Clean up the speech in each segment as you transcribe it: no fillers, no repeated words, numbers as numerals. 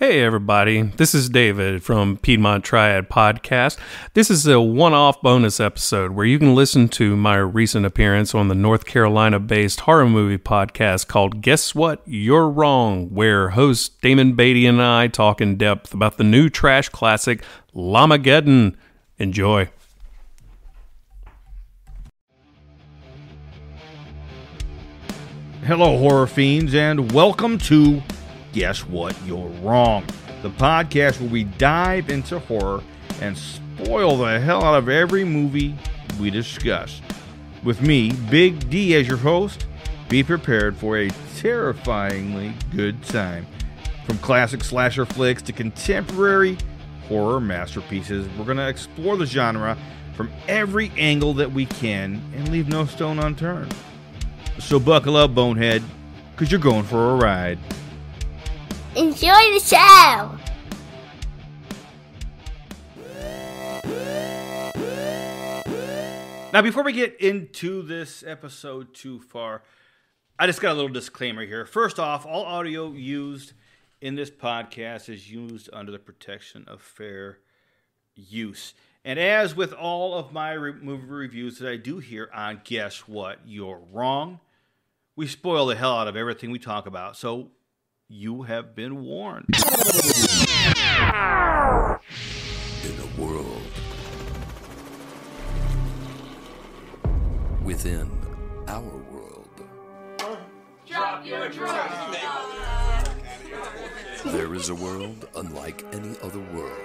Hey everybody, this is David from Piedmont Triad Podcast. This is a one-off bonus episode where you can listen to my recent appearance on the North Carolina-based horror movie podcast called Guess What? You're Wrong, where host Damon Beatty and I talk in depth about the new trash classic Llamageddon. Enjoy. Hello, horror fiends, and welcome to Guess What? You're Wrong, the podcast where we dive into horror and spoil the hell out of every movie we discuss. With me, Big D, as your host, be prepared for a terrifyingly good time. From classic slasher flicks to contemporary horror masterpieces, we're going to explore the genre from every angle that we can and leave no stone unturned. So buckle up, bonehead, because you're going for a ride. Enjoy the show! Now, before we get into this episode too far, I just got a little disclaimer here. First off, all audio used in this podcast is used under the protection of fair use. And as with all of my movie reviews that I do here on Guess What? You're Wrong, we spoil the hell out of everything we talk about. So you have been warned. In a world within our world, Drop your drums. there is a world unlike any other world.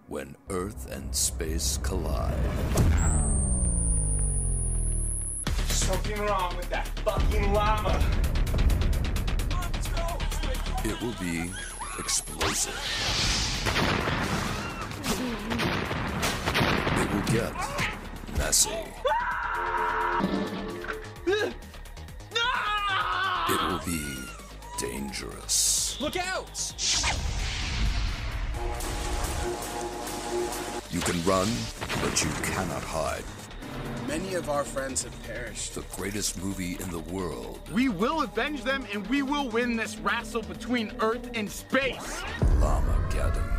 When Earth and space collide, Something wrong with that fucking llama. it will be explosive. It will get messy. It will be dangerous. Look out! You can run, but you cannot hide. Many of our friends have perished. The greatest movie in the world, We will avenge them, and we will win this wrestle between Earth and space. Llamageddon.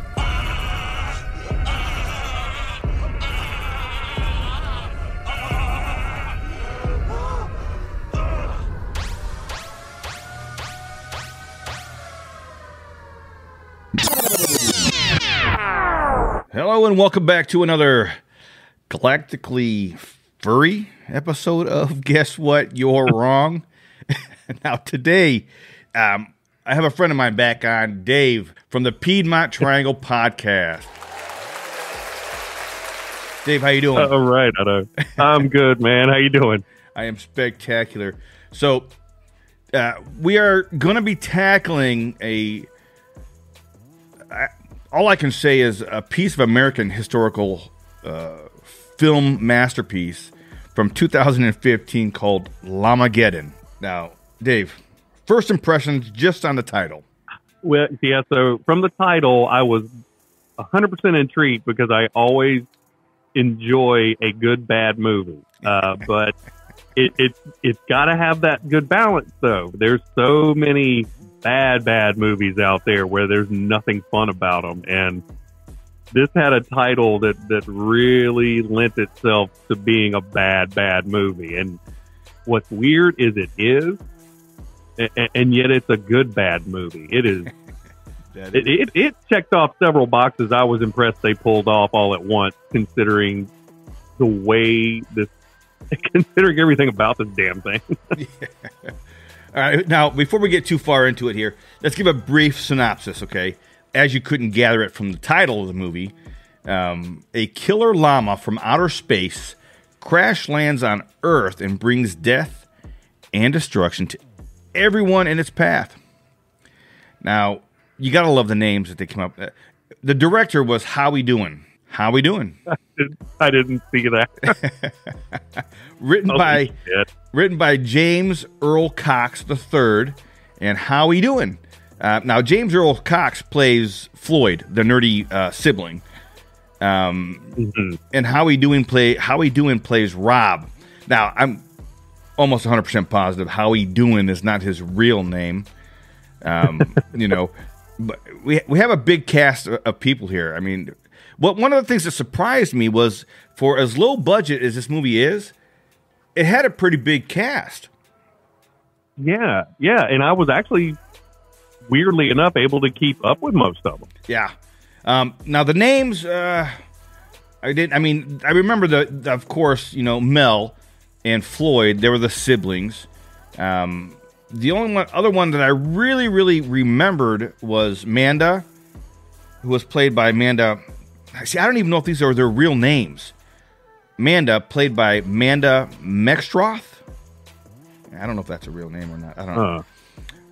Hello and welcome back to another galactically furry episode of Guess What? You're Wrong. Now today, I have a friend of mine back on, Dave, from the Piedmont Triangle Podcast. Dave, how you doing? All right, I'm good, man. How you doing? I am spectacular. So, we are going to be tackling all I can say is a piece of American historical film masterpiece from 2015 called Llamageddon. Now, Dave, first impressions just on the title. Well, yeah, so from the title, I was 100% intrigued because I always enjoy a good, bad movie. But it's got to have that good balance, though. There's so many bad movies out there where there's nothing fun about them. And this had a title that really lent itself to being a bad movie. And what's weird is it is, and yet it's a good bad movie. It is. It checked off several boxes. I was impressed they pulled off all at once, considering the way considering everything about this damn thing. Yeah. All right, now, before we get too far into it here, let's give a brief synopsis, okay? As you couldn't gather it from the title of the movie, a killer llama from outer space crash lands on Earth and brings death and destruction to everyone in its path. Now, you got to love the names that they come up with. The director was Howie Doing. Howie Doing. I didn't see that. Written by James Earl Cox III and Howie Doing. Now, James Earl Cox plays Floyd, the nerdy sibling. And Howie Doing plays Rob. Now, I'm almost 100% positive Howie Doing is not his real name. You know, but we have a big cast of people here. I mean, one of the things that surprised me was, for as low budget as this movie is, it had a pretty big cast. Yeah, and I was actually, weirdly enough, able to keep up with most of them. Yeah. Now the names, I didn't. I mean, I remember of course, you know, Mel and Floyd. They were the siblings. The other one that I really, really remembered was Manda, who was played by Manda. See, I don't even know if these are their real names. Manda, played by Manda Mextroth. I don't know if that's a real name or not. I don't know.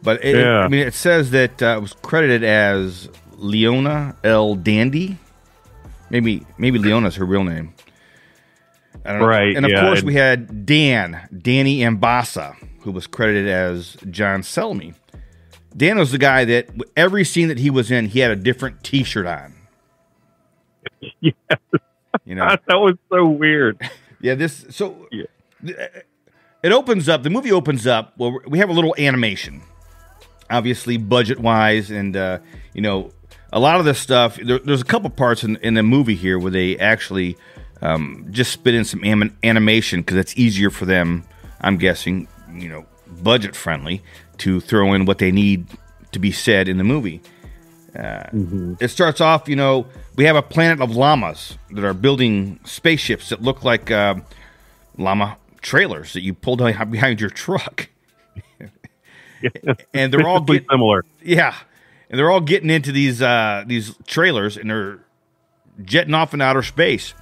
But I mean, it says that it was credited as Leona L. Dandy. Maybe Leona's her real name. I don't know. Right. And of course, we had Danny Ambassa, who was credited as John Selmy. Dan was the guy that every scene that he was in, he had a different T-shirt on. Yeah. You know, that was so weird. Yeah. It opens up. The movie opens up. Well, we have a little animation, obviously budget-wise, and you know, a lot of this stuff. There's a couple parts in the movie here where they actually just spit in some animation because it's easier for them. I'm guessing, you know, budget-friendly to throw in what they need to be said in the movie. It starts off, you know, we have a planet of llamas that are building spaceships that look like llama trailers that you pull down behind your truck. And they're all similar. Yeah. And they're all getting into these trailers, and they're jetting off in outer space.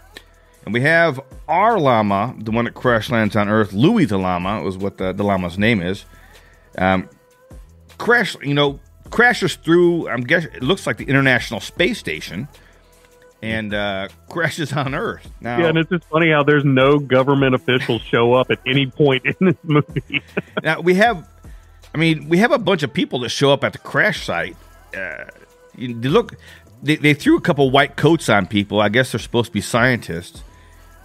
And we have our llama, the one that crash lands on Earth, Louis the llama was what the llama's name is. Crashes through, I'm guessing, it looks like the International Space Station, and crashes on Earth. Now, yeah, and it's just funny how there's no government officials show up at any point in this movie. Now, we have a bunch of people that show up at the crash site. They threw a couple white coats on people. I guess they're supposed to be scientists.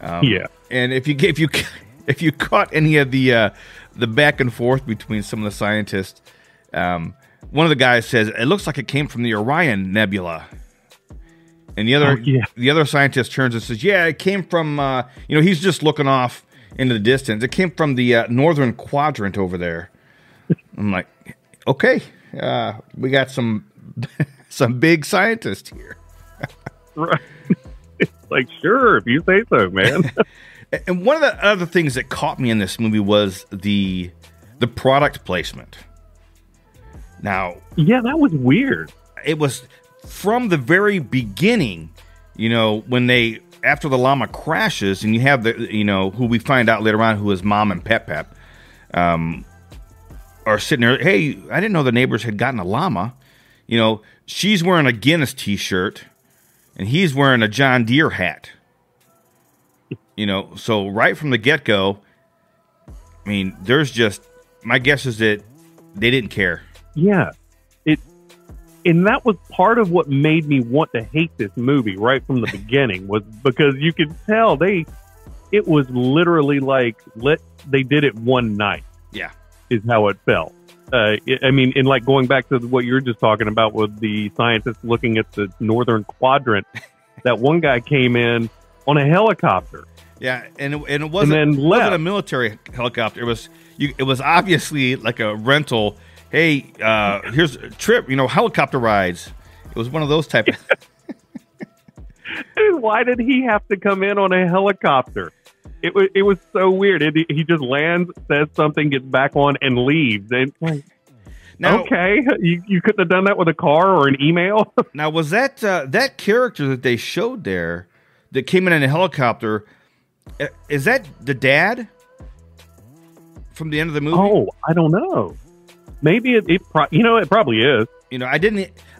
Yeah. And if you caught any of the back and forth between some of the scientists, one of the guys says it looks like it came from the Orion Nebula, and the other scientist turns and says, "Yeah, it came from he's just looking off into the distance. It came from the northern quadrant over there." I'm like, okay, we got some big scientists here. Right. It's like, sure, if you say so, man. And one of the other things that caught me in this movie was the product placement. Now, yeah, that was weird. It was from the very beginning, you know, after the llama crashes, and you have who we find out later on who is Mom and Pep, are sitting there. Hey, I didn't know the neighbors had gotten a llama. You know, she's wearing a Guinness T-shirt, and he's wearing a John Deere hat. You know, so right from the get-go, I mean, my guess is that they didn't care. Yeah. And that was part of what made me want to hate this movie right from the beginning, was because you could tell it was literally like, they did it one night. Yeah. Is how it felt. And like going back to what you were just talking about with the scientists looking at the northern quadrant, that one guy came in on a helicopter. Yeah, and it wasn't a military helicopter. It was obviously like a rental. Hey, here's a trip, helicopter rides. It was one of those type of... Dude, why did he have to come in on a helicopter? It was so weird. He just lands, says something, gets back on, and leaves. And now, okay, you couldn't have done that with a car or an email. Now, was that character that they showed there that came in a helicopter? Is that the dad from the end of the movie? Oh, I don't know. Maybe it probably is.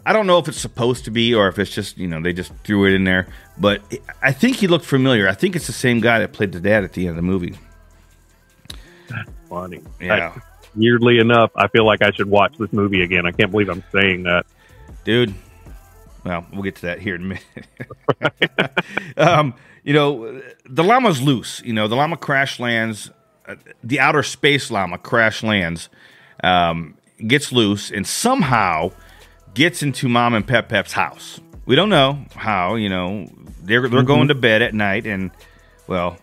I don't know if it's supposed to be or if it's just, they just threw it in there. But I think he looked familiar. I think it's the same guy that played the dad at the end of the movie. That's funny. Yeah. Weirdly enough, I feel like I should watch this movie again. I can't believe I'm saying that. Dude, Well, we'll get to that here in a minute. The llama's loose. The llama crash lands. The outer space llama crash lands, gets loose, and somehow gets into Mom and Pep's house. We don't know how. They're going to bed at night, and the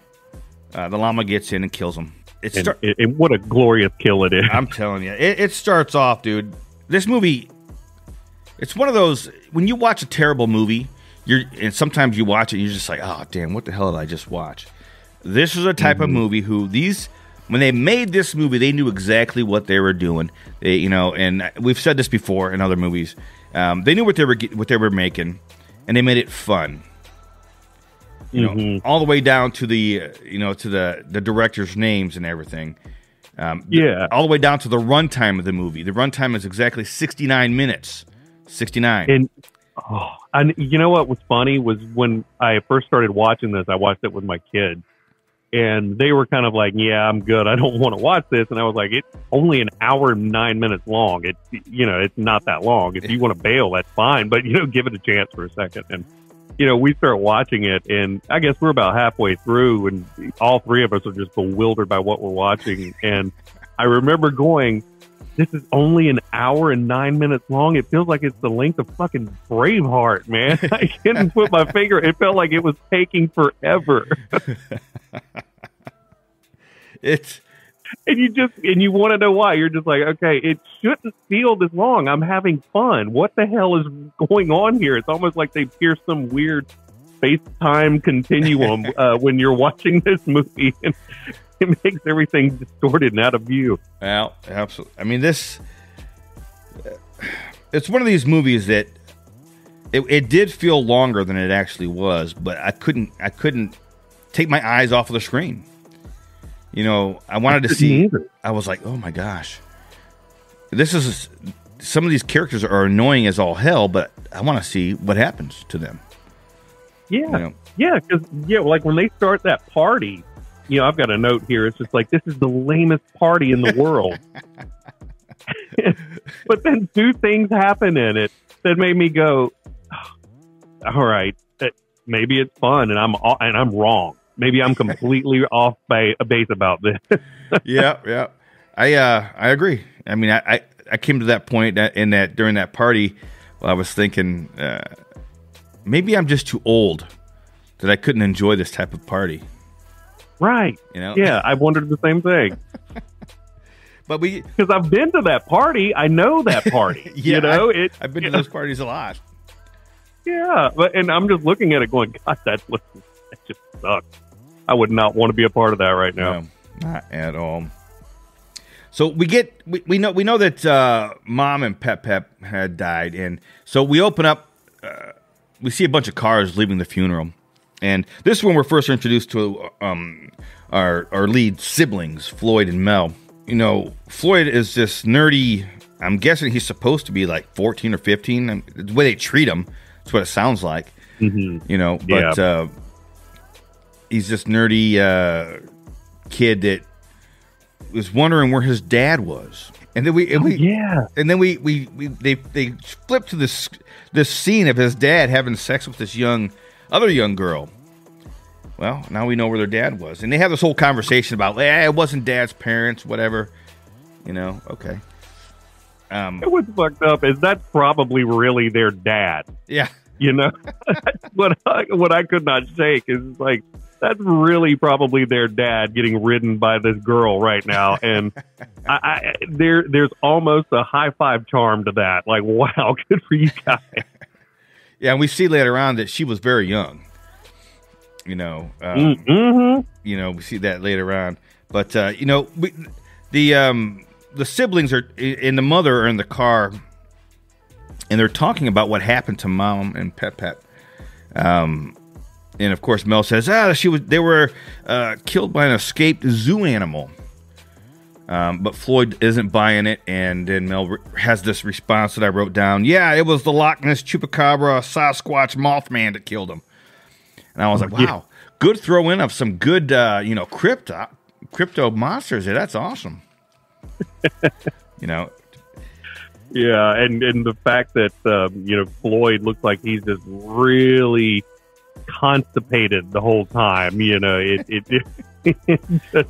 llama gets in and kills them. And what a glorious kill it is! I'm telling you, it starts off, dude. This movie, it's one of those when you watch a terrible movie, and sometimes you watch it, and you're just like, oh damn, what the hell did I just watch? This is a type of movie when they made this movie, they knew exactly what they were doing. And we've said this before in other movies. They knew what they were making, and they made it fun. All the way down to the the director's names and everything. All the way down to the runtime of the movie. The runtime is exactly 69 minutes. 69. And you know what was funny was when I first started watching this, I watched it with my kids. And they were kind of like, yeah, I'm good. I don't want to watch this. And I was like, it's only an hour and 9 minutes long. It's not that long. If you want to bail, that's fine. But, give it a chance for a second. And, we start watching it. And I guess we're about halfway through. And all three of us are just bewildered by what we're watching. And I remember going, this is only an hour and 9 minutes long. It feels like it's the length of fucking Braveheart, man. I couldn't put my finger. It felt like it was taking forever. And you want to know why. You're just like, okay, it shouldn't feel this long. I'm having fun. What the hell is going on here? It's almost like they pierced some weird space-time continuum when you're watching this movie. And it makes everything distorted and out of view. Well, absolutely. I mean, it's one of these movies that it did feel longer than it actually was, but I couldn't take my eyes off of the screen. I wanted to see. I was like, oh my gosh, some of these characters are annoying as all hell, but I want to see what happens to them. Yeah, because like when they start that party. I've got a note here. It's just like, this is the lamest party in the world. But then two things happen in it that made me go, all right, maybe it's fun, and I'm wrong. Maybe I'm completely off base about this. Yeah. I agree. I mean, I came to that point during that party, I was thinking, maybe I'm just too old that I couldn't enjoy this type of party. Right. Yeah, I wondered the same thing. But because I've been to that party, I know that party. I've been to those parties a lot. Yeah, and I'm just looking at it, going, God, that just sucks. I would not want to be a part of that right now. No, not at all. So we know that Mom and Pep had died, and so we open up. We see a bunch of cars leaving the funeral. And this is when we're first introduced to our lead siblings, Floyd and Mel. Floyd is this nerdy. I'm guessing he's supposed to be like 14 or 15. The way they treat him, that's what it sounds like. But he's this nerdy kid that was wondering where his dad was. And then they flip to this scene of his dad having sex with this other young girl. Well, now we know where their dad was. And they have this whole conversation about, it wasn't dad's parents, whatever. Okay. What's fucked up is that's probably really their dad. Yeah. That's what I could not shake is like, that's really probably their dad getting ridden by this girl right now. And there's almost a high five charm to that. Like, wow, good for you guys. Yeah, and we see later on that she was very young. We see that later on. But the siblings and the mother are in the car, and they're talking about what happened to Mom and Pep. And of course, Mel says, they were killed by an escaped zoo animal. But Floyd isn't buying it, and then Mel has this response that I wrote down. Yeah, it was the Loch Ness Chupacabra Sasquatch Mothman that killed him. And I was like, wow, good throw in of some good, crypto monsters there. That's awesome. Yeah, and the fact that Floyd looks like he's just really constipated the whole time. It just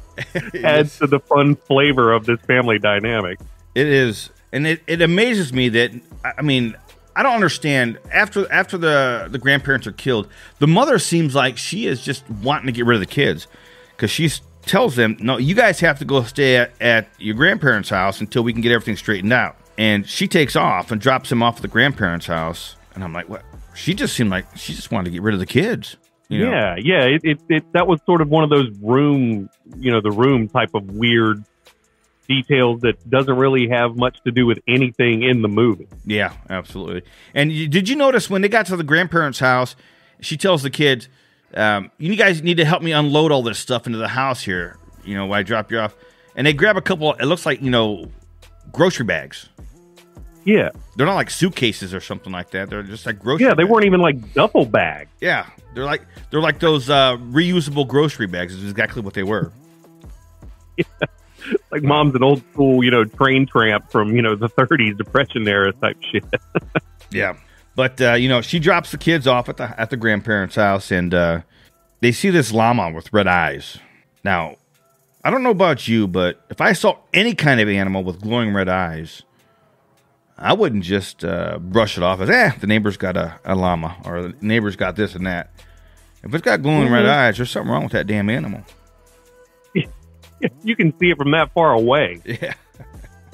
adds to the fun flavor of this family dynamic. It is, and it amazes me that I don't understand. After the grandparents are killed, the mother seems like she is just wanting to get rid of the kids because she tells them, "No, you guys have to go stay at your grandparents' house until we can get everything straightened out." And she takes off and drops him off at the grandparents' house. And I'm like, what? She just seemed like she just wanted to get rid of the kids. Yeah. That was sort of one of those room type of weird details that doesn't really have much to do with anything in the movie. Yeah, absolutely. And did you notice when they got to the grandparents' house, she tells the kids, you guys need to help me unload all this stuff into the house here, when I drop you off. And they grab a couple, it looks like, grocery bags. Yeah. They're not like suitcases or something like that. They're just like grocery bags. Yeah, they bags. weren't even like duffel bags. Yeah. They're like those reusable grocery bags is exactly what they were. Yeah. Like mom's an old school, train tramp from, the 30s Depression era type shit. Yeah. But, she drops the kids off at the grandparents' house, and they see this llama with red eyes. Now, I don't know about you, but if I saw any kind of animal with glowing red eyes, I wouldn't just brush it off as, the neighbor's got a llama, or the neighbor's got this and that. If it's got glowing red eyes, there's something wrong with that damn animal. You can see it from that far away. Yeah.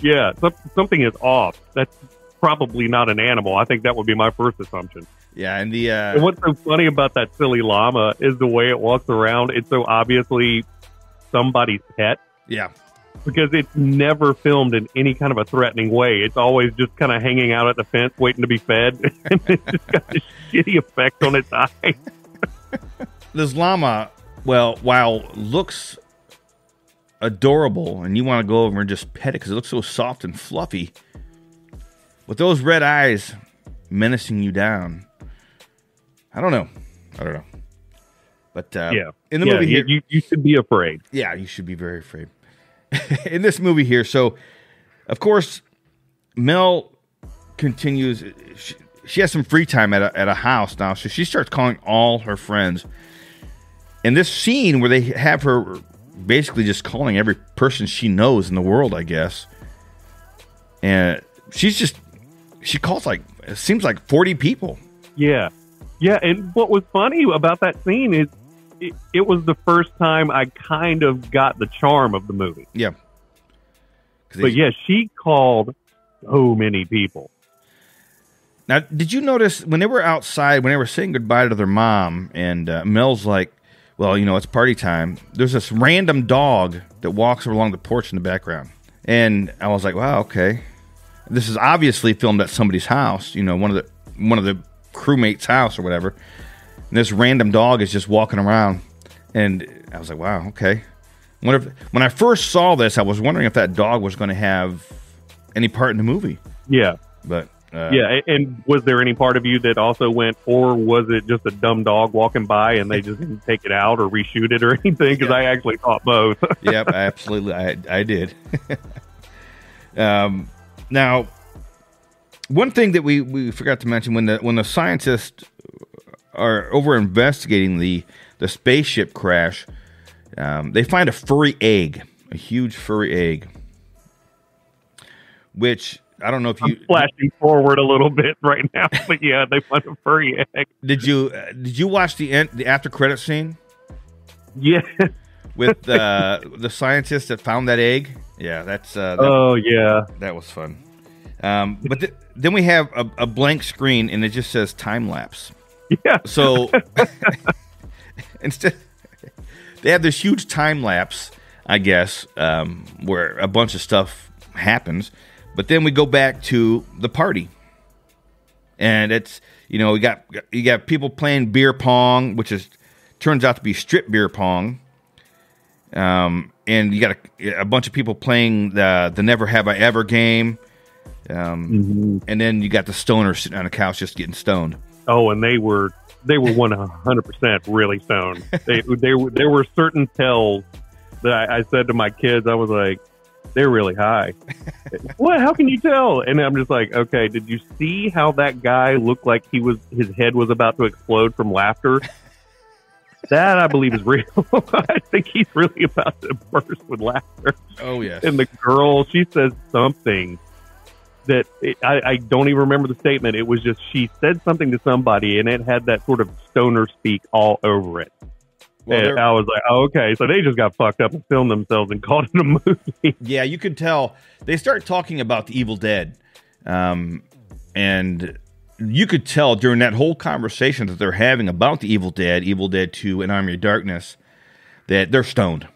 Yeah, something is off. That's probably not an animal. I think that would be my first assumption. Yeah, and and what's so funny about that silly llama is the way it walks around. It's so obviously somebody's pet. Yeah. Because it's never filmed in any kind of a threatening way. It's always just kind of hanging out at the fence waiting to be fed. And it's just got this shitty effect on its eye. This llama, while looks adorable, and you want to go over and just pet it because it looks so soft and fluffy, with those red eyes menacing you down, I don't know. But in the movie here, you should be afraid. Yeah, you should be very afraid. In this movie here, so of course, Mel continues. She has some free time at a house now, so she starts calling all her friends. And this scene where they have her basically just calling every person she knows in the world, I guess. And she calls it seems like 40 people. Yeah. Yeah, and what was funny about that scene is it was the first time I kind of got the charm of the movie. Yeah. But she called so many people. Now, did you notice when they were outside, when they were saying goodbye to their mom, and Mel's like, well, it's party time, there's this random dog that walks along the porch in the background. And I was like, wow, okay. This is obviously filmed at somebody's house, one of the crewmates' house or whatever. And this random dog is just walking around. And I was like, wow, okay. When I first saw this, I was wondering if that dog was going to have any part in the movie. Yeah. But and was there any part of you that also went, or was it just a dumb dog walking by and they just didn't take it out or reshoot it or anything? Because I actually thought both. Yep, absolutely. I did. Now, one thing that we forgot to mention, when the scientists are over investigating the spaceship crash, they find a furry egg, a huge furry egg, which I don't know if you... I'm flashing forward a little bit right now, but yeah, they find a furry egg. Did you watch the after credit scene? Yeah. With the scientists that found that egg? Yeah, that's... yeah. That was fun. But then we have a blank screen, and it just says time lapse. Yeah. So instead, they have this huge time lapse, I guess, where a bunch of stuff happens. But then we go back to the party, and it's you got people playing beer pong, which turns out to be strip beer pong. And you got a bunch of people playing the Never Have I Ever game. And then you got the stoners sitting on a couch just getting stoned. Oh, and they were 100% really stoned. There were certain tells that I said to my kids. I was like, they're really high. What? How can you tell? And I'm just like, okay, did you see how that guy looked like his head was about to explode from laughter? That, I believe, is real. I think he's really about to burst with laughter. Oh, yes. And the girl, she says something that I don't even remember the statement. It was just she said something to somebody, and it had that sort of stoner speak all over it. Well, and I was like, oh, okay, so they just got fucked up and filmed themselves and called it a movie. Yeah, you could tell. They start talking about the Evil Dead, and you could tell during that whole conversation that they're having about the Evil Dead 2, and Army of Darkness, that they're stoned.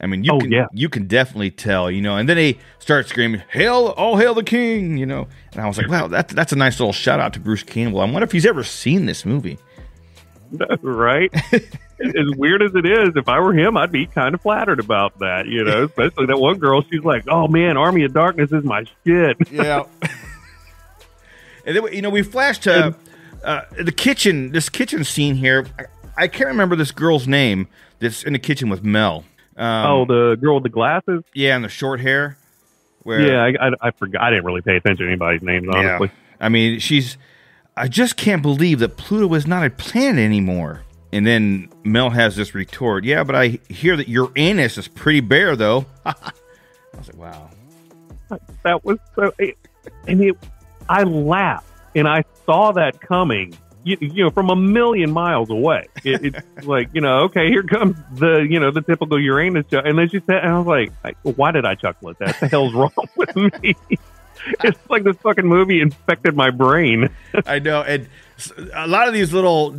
I mean, you can definitely tell, and then they start screaming, "Hail, all hail the king," And I was like, wow, that's a nice little shout out to Bruce Campbell. I wonder if he's ever seen this movie. Right? As weird as it is, if I were him, I'd be kind of flattered about that, especially that one girl. She's like, oh man, Army of Darkness is my shit. Yeah. And then, we flashed to the kitchen, this kitchen scene here. I can't remember this girl's name that's in the kitchen with Mel. The girl with the glasses? Yeah, and the short hair. I forgot. I didn't really pay attention to anybody's names, honestly. Yeah. I mean, I just can't believe that Pluto is not a planet anymore. And then Mel has this retort, yeah, but I hear that Uranus is pretty bare, though. I was like, wow. That was so... I laughed, and I saw that coming, from a million miles away. It's like, okay, here comes the typical Uranus joke. And then she said, and I was like, why did I chuckle at that? What the hell's wrong with me? It's like this fucking movie infected my brain. I know, and a lot of these little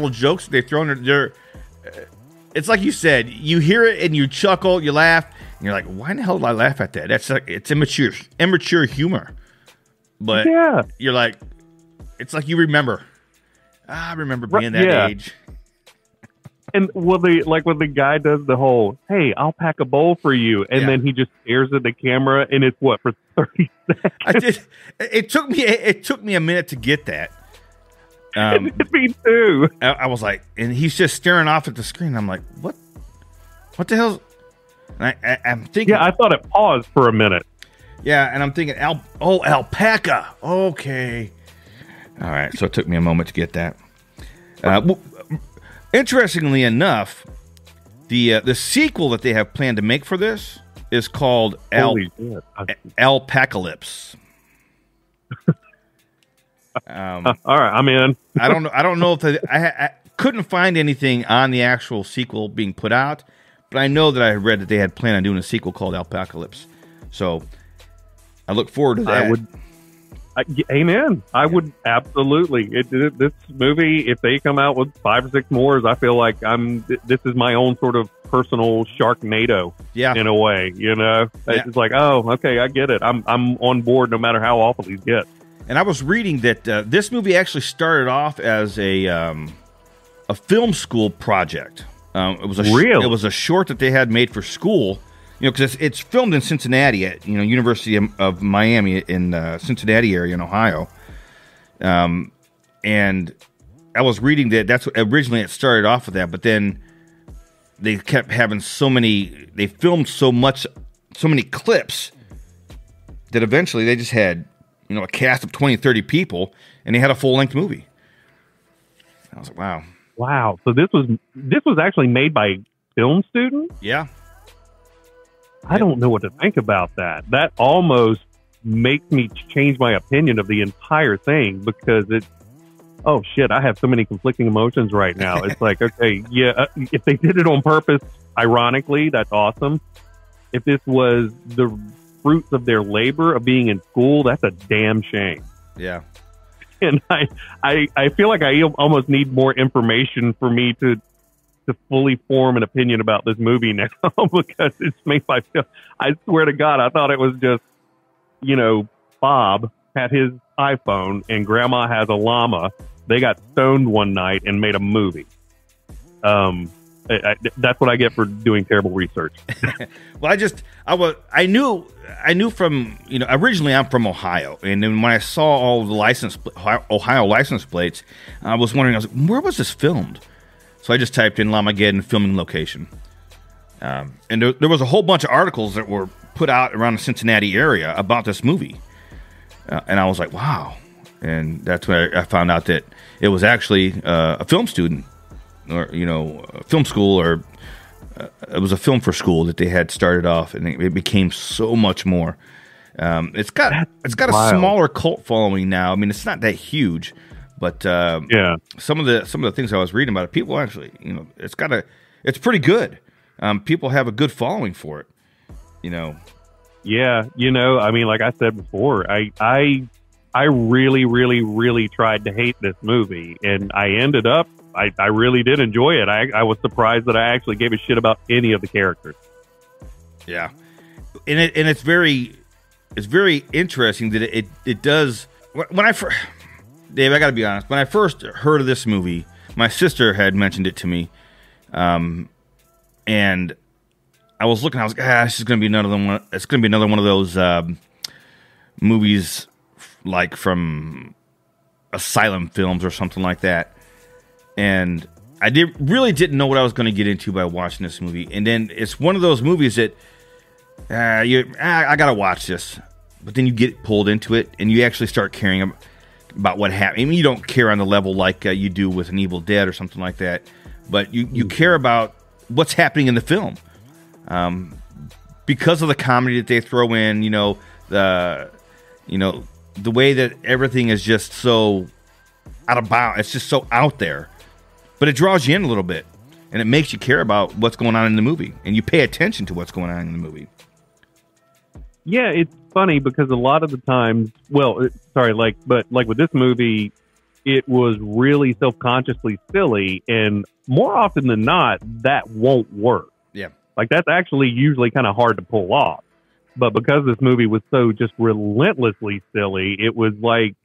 jokes they throw in there, it's like you said, you hear it and you chuckle, you laugh, and you're like, why in the hell did I laugh at that? That's like, it's immature humor. But you're like, it's like you remember. I remember being that age. And when the guy does the whole, hey, I'll pack a bowl for you, and then he just stares at the camera, and it's what, for 30 seconds? It took me a minute to get that. Me too. I was like, and he's just staring off at the screen. I'm like, what the hell? I'm thinking. Yeah, I thought it paused for a minute. Yeah, and I'm thinking, alpaca. Okay. All right, so it took me a moment to get that. Interestingly enough, the sequel that they have planned to make for this is called Alpacalypse. All right, I'm in. I don't know if I couldn't find anything on the actual sequel being put out, but I know that I read that they had planned on doing a sequel called Alpacalypse. So I look forward to that. Amen. I would absolutely. This movie, if they come out with 5 or 6 more, I feel like this is my own sort of personal Sharknado. Yeah. In a way, It's like, oh, okay, I get it. I'm on board no matter how awful these get. And I was reading that this movie actually started off as a film school project. It was a short that they had made for school. Because it's filmed in Cincinnati at University of Miami in Cincinnati area in Ohio, and I was reading that that's what originally it started off with that, but then they kept having they filmed so many clips that eventually they just had a cast of 20, 30 people, and they had a full length movie. I was like, wow. So this was actually made by film students? Yeah. I don't know what to think about that. That almost makes me change my opinion of the entire thing because oh shit, I have so many conflicting emotions right now. It's like, okay, if they did it on purpose, ironically, that's awesome. If this was the fruits of their labor of being in school, that's a damn shame. Yeah. And I feel like I almost need more information for me to fully form an opinion about this movie now because it's made my feel. I swear to God, I thought it was just, Bob had his iPhone and Grandma has a llama. They got stoned one night and made a movie. That's what I get for doing terrible research. Well, I knew from, originally I'm from Ohio. And then when I saw all the Ohio license plates, I was wondering, where was this filmed? So I just typed in Llamageddon filming location. And there was a whole bunch of articles that were put out around the Cincinnati area about this movie. And I was like, wow. And that's when I found out that it was actually a film student, or, a film school, or it was a film for school that they had started off, and it became so much more. It's got a smaller cult following now. I mean, it's not that huge, but some of the things I was reading about it, people actually, it's pretty good. People have a good following for it, Yeah, I mean, like I said before, I really, really, really tried to hate this movie, and I ended up, I really did enjoy it. I was surprised that I actually gave a shit about any of the characters. Yeah, and it's very interesting that it does. When Dave, I got to be honest. When I first heard of this movie, my sister had mentioned it to me, and I was looking. I was like, this is going to be another one. It's going to be another one of those movies like from Asylum Films or something like that. And I really didn't know what I was going to get into by watching this movie. And then it's one of those movies that I got to watch this. But then you get pulled into it, and you actually start caring about what happened. I mean, you don't care on the level like you do with an Evil Dead or something like that. But you care about what's happening in the film. Because of the comedy that they throw in, the way that everything is just so out of bounds. It's just so out there. But it draws you in a little bit, and it makes you care about what's going on in the movie, and you pay attention to what's going on in the movie. Yeah, it's funny because a lot of the times, but with this movie, it was really self-consciously silly, and more often than not, that won't work. Yeah. Like, that's actually usually kind of hard to pull off. But because this movie was so just relentlessly silly, it was like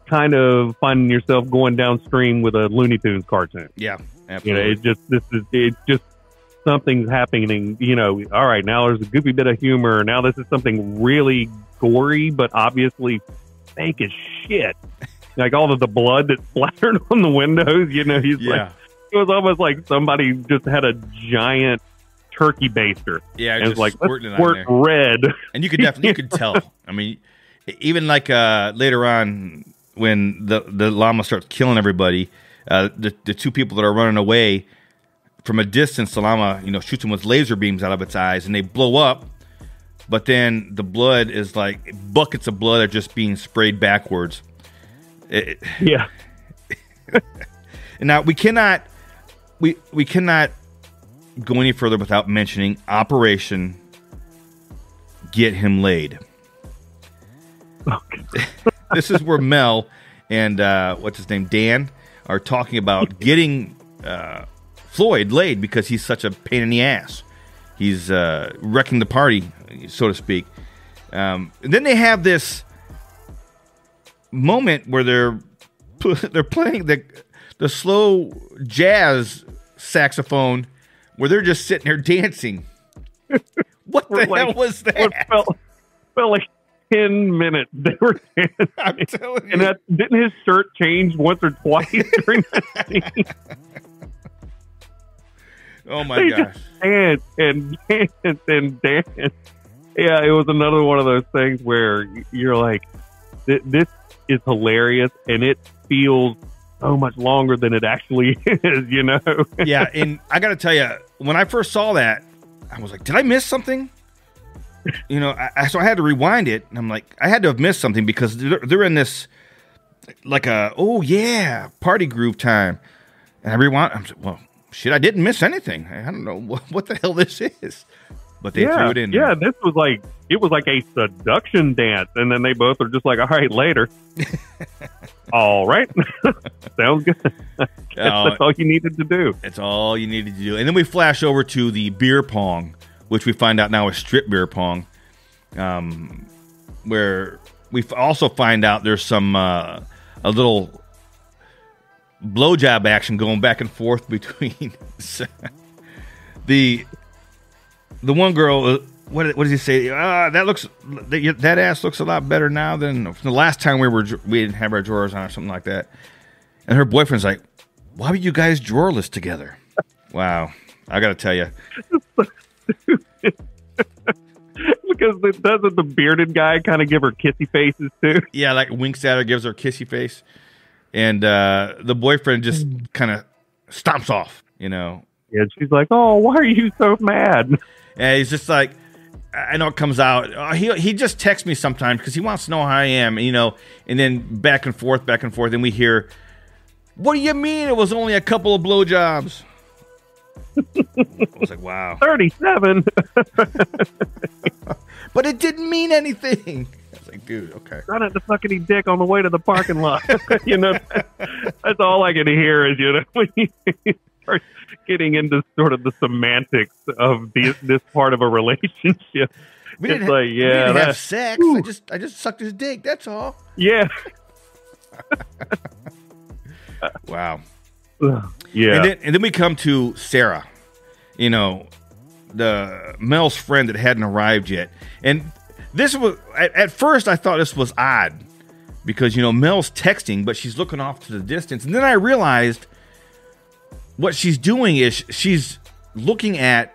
kind of finding yourself going downstream with a Looney Tunes cartoon. Yeah, absolutely. It's just something's happening. All right, now there's a goofy bit of humor. Now this is something really gory, but obviously fake as shit. Like all of the blood that splattered on the windows. Like, it was almost like somebody just had a giant turkey baster. Yeah, and it's like, let's squirt red. And you could tell. I mean, even like later on when the llama starts killing everybody, the two people that are running away, from a distance, the llama shoots them with laser beams out of its eyes, and they blow up. But then the blood is like buckets of blood are just being sprayed backwards. Yeah. And now we cannot go any further without mentioning Operation Get Him Laid. Okay. This is where Mel and what's his name, Dan, are talking about getting Floyd laid because he's such a pain in the ass. He's wrecking the party, so to speak. And then they have this moment where they're playing the slow jazz saxophone, where they're just sitting there dancing. What the hell was that? What felt like 10 minutes they were dancing. I'm telling you. And didn't his shirt change once or twice during that scene? Oh my gosh. Dance and dance and dance. Yeah, it was another one of those things where you're like, this is hilarious, and it feels so much longer than it actually is, Yeah, and I got to tell you, when I first saw that, I was like, did I miss something? So I had to rewind it, and I'm like, I had to have missed something because they're in this, like party groove time. And I rewound, I'm like, well, shit, I didn't miss anything. I don't know what the hell this is. But they threw it in there. Yeah, this was like, it was like a seduction dance, and then they both are just like, all right, later. All right. Sounds good. That's all you needed to do. That's all you needed to do. And then we flash over to the beer pong, which we find out now is strip beer pong, where we also find out there's some a little blowjob action going back and forth between the one girl. What does he say? That ass looks a lot better now than the last time we didn't have our drawers on or something like that. And her boyfriend's like, "Why were you guys drawerless together?" Wow, I got to tell you. Because doesn't the bearded guy kind of give her kissy faces too? Yeah, like winks at her, gives her a kissy face. And the boyfriend just kind of stomps off, you know. Yeah, she's like, "Oh, why are you so mad?" And he's just like, I know it comes out. He just texts me sometimes because he wants to know how I am, you know. And then back and forth, and we hear, "What do you mean it was only a couple of blowjobs?" I was like, wow. 37. But it didn't mean anything. I was like, dude, okay. Run at the fucking dick on the way to the parking lot. You know, that's all I can hear is, you know, when you start getting into sort of the semantics of this part of a relationship. We didn't have sex. Ooh. I just sucked his dick. That's all. Yeah. Wow. Yeah. And then we come to Sarah, you know, the Mel's friend that hadn't arrived yet. And this was, at first I thought this was odd because, you know, Mel's texting, but she's looking off to the distance. And then I realized what she's doing is she's looking at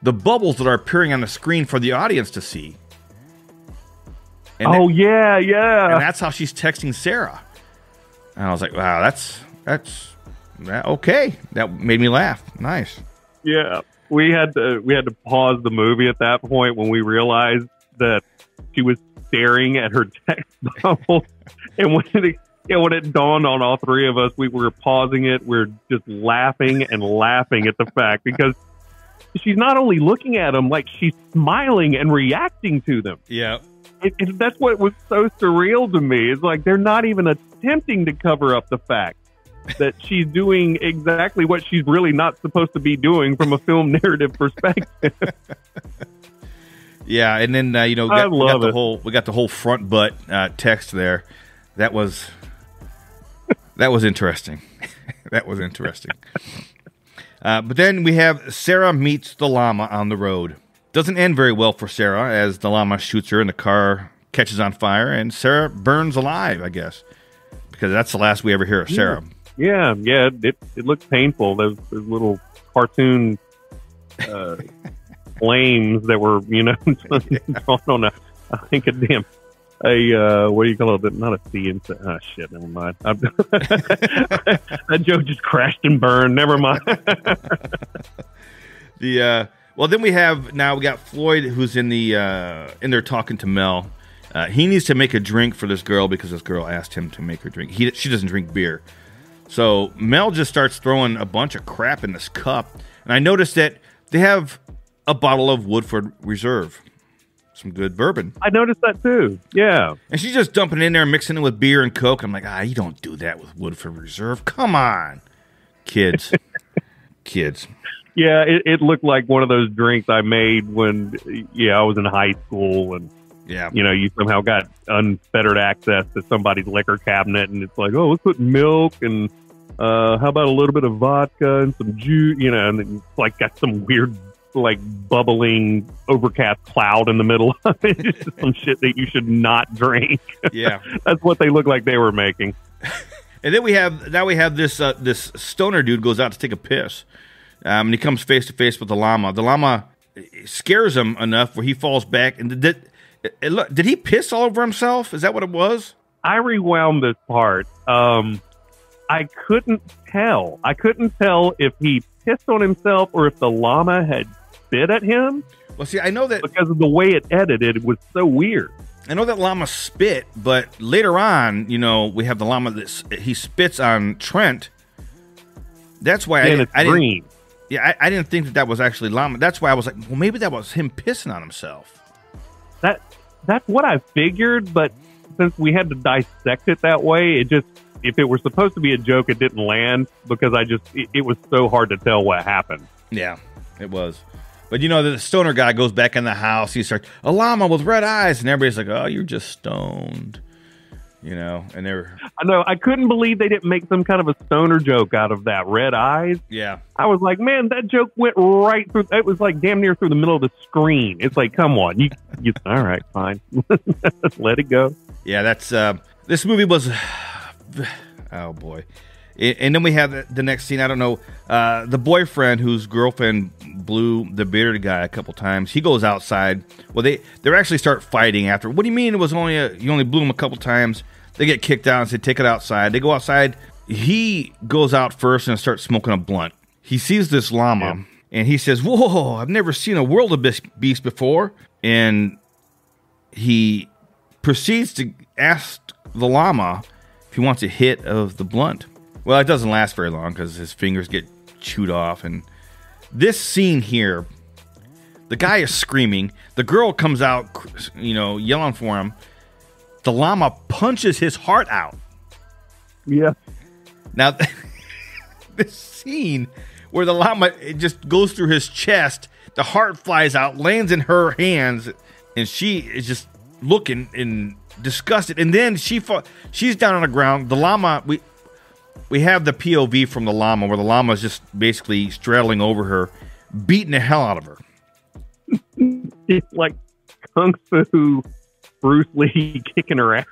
the bubbles that are appearing on the screen for the audience to see. And yeah. And that's how she's texting Sarah. And I was like, wow, that's okay. That made me laugh. Nice. Yeah, we had to pause the movie at that point when we realized that she was staring at her text bubble, and when it dawned on all three of us, we were pausing it. We're just laughing and laughing at the fact because she's not only looking at them, like she's smiling and reacting to them. Yeah. That's what was so surreal to me. It's like they're not even attempting to cover up the fact that she's doing exactly what she's really not supposed to be doing from a film narrative perspective. Yeah, and then you know, we got the whole front butt text there. That was interesting. That was interesting. But then we have Sarah meets the llama on the road. Doesn't end very well for Sarah as the llama shoots her and the car catches on fire and Sarah burns alive, I guess, because that's the last we ever hear of Sarah. Yeah, it looks painful. Those little cartoon flames that were, you know, on what do you call it? Not a CNC. Oh, shit, never mind. That joke just crashed and burned. Never mind. Well, then we got Floyd, who's in there talking to Mel. He needs to make a drink for this girl because this girl asked him to make her drink. She doesn't drink beer. So Mel just starts throwing a bunch of crap in this cup. And I noticed that they have a bottle of Woodford Reserve. Some good bourbon. I noticed that too. Yeah. And she's just dumping it in there, mixing it with beer and Coke. I'm like, you don't do that with Woodford Reserve. Come on. Kids. Kids. Yeah, it looked like one of those drinks I made when I was in high school and you know, you somehow got unfettered access to somebody's liquor cabinet and it's like, oh, let's put milk and how about a little bit of vodka and some juice, you know, and it's like got some weird like bubbling overcast cloud in the middle of it. Just some shit that you should not drink. Yeah. That's what they look like they were making. And then we have this stoner dude goes out to take a piss. And he comes face to face with the llama. The llama scares him enough where he falls back. And did he piss all over himself? Is that what it was? I rewound this part. I couldn't tell. I couldn't tell if he pissed on himself or if the llama had spit at him. Well, see, I know that because of the way it edited, it was so weird. I know that llama spit, but later on, you know, we have the llama that he spits on Trent. That's why I didn't. Yeah, I didn't think that was actually llama. That's why I was like, well, maybe that was him pissing on himself. That's what I figured, but since we had to dissect it that way, if it were supposed to be a joke, it didn't land because it was so hard to tell what happened. Yeah, it was. But you know, the stoner guy goes back in the house. He starts, a llama with red eyes, and everybody's like, oh, you're just stoned. You know, and I know. I couldn't believe they didn't make some kind of a stoner joke out of that. Red eyes. Yeah. I was like, man, that joke went right through. It was like damn near through the middle of the screen. It's like, come on, you all right, fine. Let it go. Yeah, that's this movie was. Oh boy. And then we have the next scene. I don't know. The boyfriend whose girlfriend blew the bearded guy a couple times. He goes outside. Well, they actually start fighting after. What do you mean it was you only blew him a couple times? They get kicked out and say, take it outside. They go outside. He goes out first and starts smoking a blunt. He sees this llama, and he says, whoa, I've never seen a wildebeest before. And he proceeds to ask the llama if he wants a hit of the blunt. Well, it doesn't last very long because his fingers get chewed off. And this scene here, the guy is screaming. The girl comes out, yelling for him. The llama punches his heart out. Yeah. Now, this scene where the llama, it just goes through his chest, the heart flies out, lands in her hands, and she is just looking and disgusted. And then she's down on the ground. The llama, we have the POV from the llama where the llama is just basically straddling over her, beating the hell out of her. It's like Kung Fu Bruce Lee kicking her ass.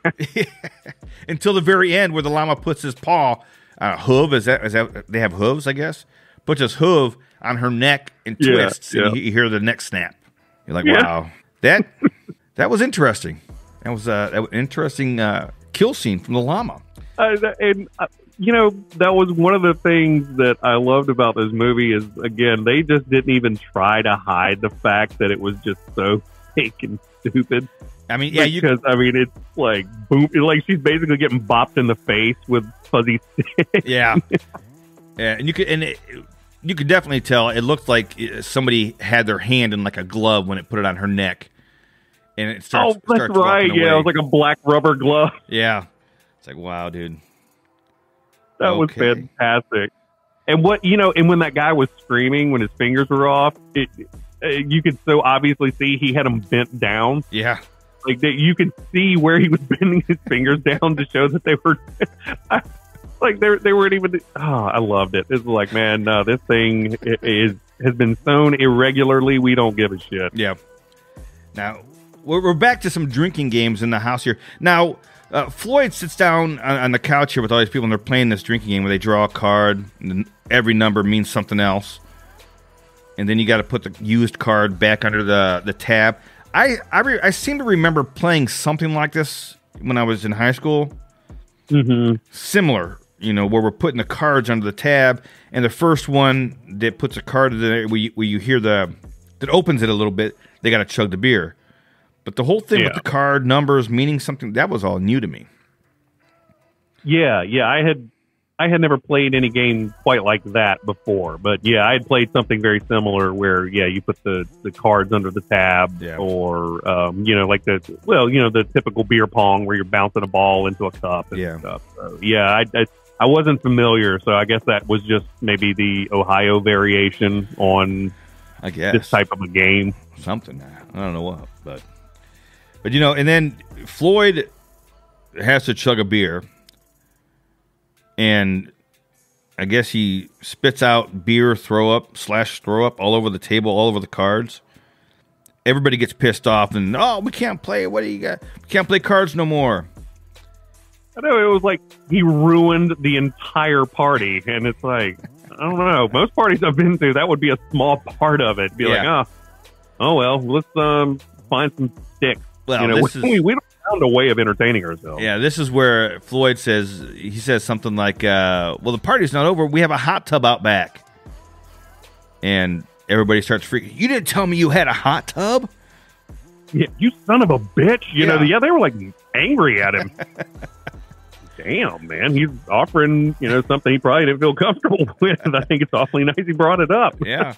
Until the very end where the llama puts his paw on a hoof. Is that they have hooves, I guess? Puts his hoof on her neck and twists. And you hear the neck snap. You're like, wow. That was interesting. That was an interesting kill scene from the llama. That was one of the things that I loved about this movie is, again, they just didn't even try to hide the fact that it was just so fake and stupid. I mean, it's like boom, like she's basically getting bopped in the face with fuzzy sticks. Yeah, and you could definitely tell it looked like somebody had their hand in like a glove when it put it on her neck, and it starts. Oh, that's right. Yeah, it was like a black rubber glove. Yeah, it's like, wow, dude, that was fantastic. And and when that guy was screaming when his fingers were off, you could so obviously see he had them bent down. Yeah. Like you could see where he was bending his fingers down to show that they were, they weren't even. Oh, I loved it. It's like, man, no, this thing has been sewn irregularly. We don't give a shit. Yeah. Now we're back to some drinking games in the house here. Now Floyd sits down on the couch here with all these people, and they're playing this drinking game where they draw a card, and every number means something else, and then you got to put the used card back under the tab. I seem to remember playing something like this when I was in high school. Mm-hmm. Similar, where we're putting the cards under the tab, and the first one that puts a card in there, where you hear that opens it a little bit, they got to chug the beer. But the whole thing with the card numbers meaning something, that was all new to me. Yeah, I had never played any game quite like that before, but I had played something very similar where you put the cards under the tab, or like the typical beer pong where you're bouncing a ball into a cup and stuff. So I wasn't familiar, so I guess that was just maybe the Ohio variation on, I guess, this type of a game. Something, I don't know what, but and then Floyd has to chug a beer. And I guess he spits out beer throw up all over the table, all over the cards. Everybody gets pissed off and, we can't play. What do you got? We can't play cards no more. I know, it was like he ruined the entire party. And it's like, I don't know. Most parties I've been to, that would be a small part of it. Be like, well, let's find some sticks. Well, we don't found a way of entertaining ourselves. Yeah, this is where Floyd says something like, well, the party's not over. We have a hot tub out back. And everybody starts freaking. You didn't tell me you had a hot tub? Yeah, you son of a bitch. They were like angry at him. Damn, man. He's offering, something he probably didn't feel comfortable with. I think it's awfully nice he brought it up. Yeah.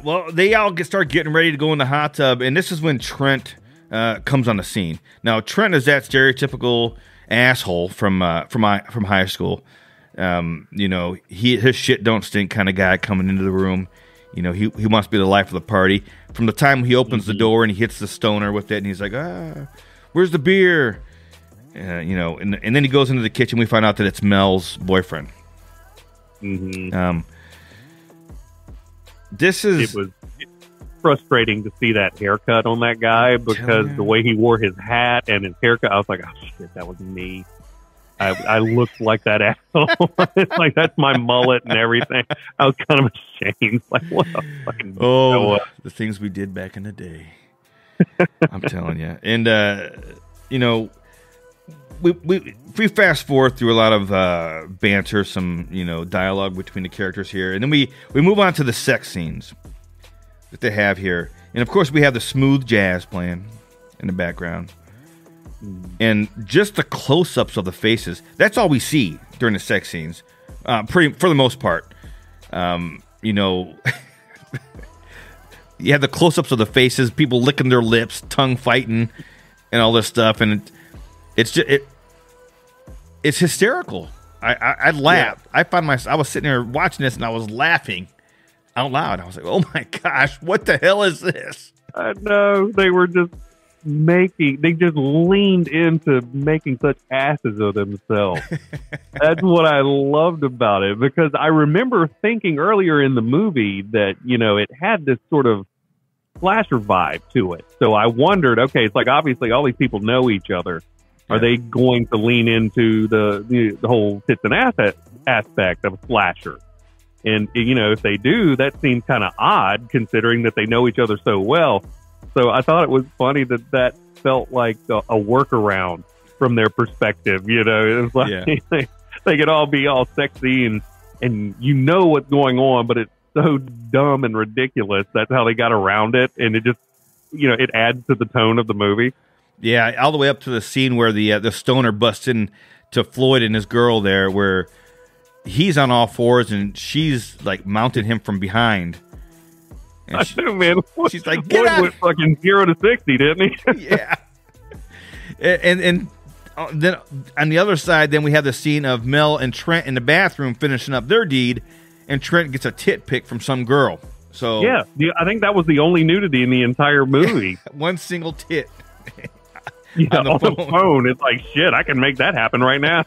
Well, they all start getting ready to go in the hot tub. And this is when Trent comes on the scene. Now, Trent is that stereotypical asshole from high school. His shit don't stink kind of guy coming into the room. He wants to be the life of the party. From the time he opens the door and he hits the stoner with it, and he's like, where's the beer? And then he goes into the kitchen. We find out that it's Mel's boyfriend. Mm-hmm. It was frustrating to see that haircut on that guy because the way he wore his hat and his haircut, I was like, oh shit, that was me. I looked like that asshole. Like, that's my mullet and everything. I was kind of ashamed. Like, what a fucking... the things we did back in the day. I'm telling you. And, we fast forward through a lot of banter, some, dialogue between the characters here. And then we move on to the sex scenes that they have here. And, of course, we have the smooth jazz playing in the background. And just the close-ups of the faces. That's all we see during the sex scenes, for the most part. You have the close-ups of the faces, people licking their lips, tongue fighting, and all this stuff. And it's hysterical. I laughed. Yeah. I was sitting there watching this, and I was laughing out loud. I was like, "Oh my gosh, what the hell is this?" I know, they were just they just leaned into making such asses of themselves. That's what I loved about it, because I remember thinking earlier in the movie that, it had this sort of slasher vibe to it. So I wondered, okay, it's like, obviously all these people know each other. Are they going to lean into the whole tits and ass aspect of a slasher? And, if they do, that seems kind of odd, considering that they know each other so well. So I thought it was funny that felt like a workaround from their perspective. It was like they could all be all sexy and what's going on, but it's so dumb and ridiculous. That's how they got around it, and it just it adds to the tone of the movie. Yeah, all the way up to the scene where the stoner busts in to Floyd and his girl there, where he's on all fours and she's like mounting him from behind. I know, man. She's like, "Get out!" Went fucking 0 to 60, didn't he? Yeah. And then on the other side, then we have the scene of Mel and Trent in the bathroom finishing up their deed, and Trent gets a tit pic from some girl. So yeah, I think that was the only nudity in the entire movie. One single tit. On the phone. It's like, shit, I can make that happen right now.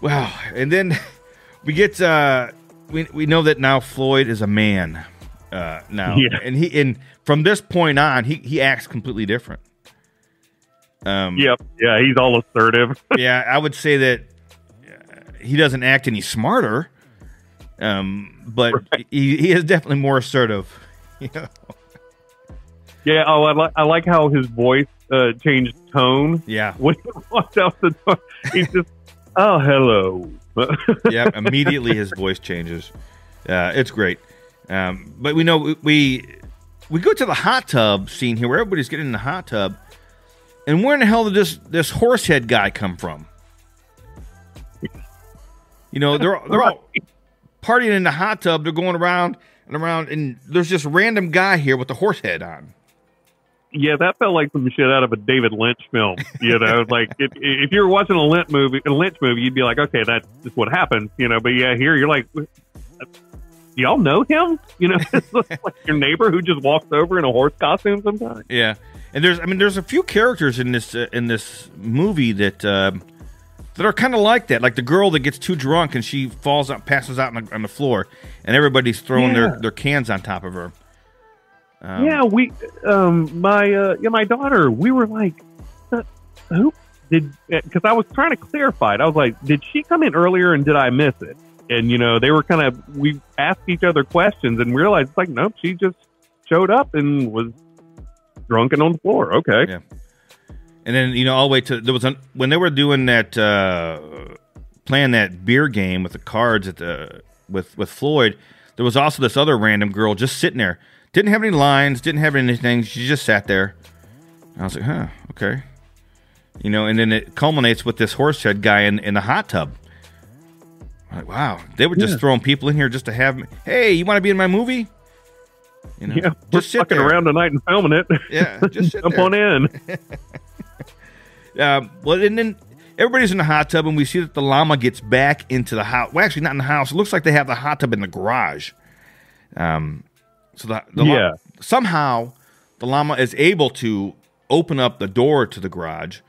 Wow. And then we get we know that now Floyd is a man. Now, and from this point on, he acts completely different. Yep, yeah, he's all assertive. Yeah, I would say that he doesn't act any smarter, but he is definitely more assertive. Yeah, I like how his voice changed tone. Yeah, when he walked out the door, he's just, "Oh, hello." Yeah, immediately his voice changes. It's great. But we know we go to the hot tub scene here where everybody's getting in the hot tub. And where in the hell did this horsehead guy come from? They're all partying in the hot tub. They're going around and around, and there's this random guy here with the horse head on. Yeah, that felt like some shit out of a David Lynch film. Like if you were watching a Lynch movie, you'd be like, okay, that's just what happens. But yeah, here you're like, do y'all know him? It's like your neighbor who just walks over in a horse costume sometimes. Yeah, and there's a few characters in this movie that are kind of like that. Like the girl that gets too drunk and she passes out on the floor, and everybody's throwing their cans on top of her. My daughter, we were like, who did? Because I was trying to clarify it. I was like, did she come in earlier and did I miss it? And they were we asked each other questions and realized it's like, nope, she just showed up and was drunk and on the floor. Okay. Yeah. And then all the way to when they were doing that playing that beer game with the cards with Floyd, there was also this other random girl just sitting there. Didn't have any lines, didn't have anything. She just sat there. I was like, huh, okay. And then it culminates with this horsehead guy in the hot tub. I'm like, wow, they were just throwing people in here just to have me. Hey, you want to be in my movie? Just fucking around tonight and filming it. Yeah, just sit jump on in. Well, and then everybody's in the hot tub, and we see that the llama gets back into the house. Well, actually, not in the house. It looks like they have the hot tub in the garage. So somehow the llama is able to open up the door to the garage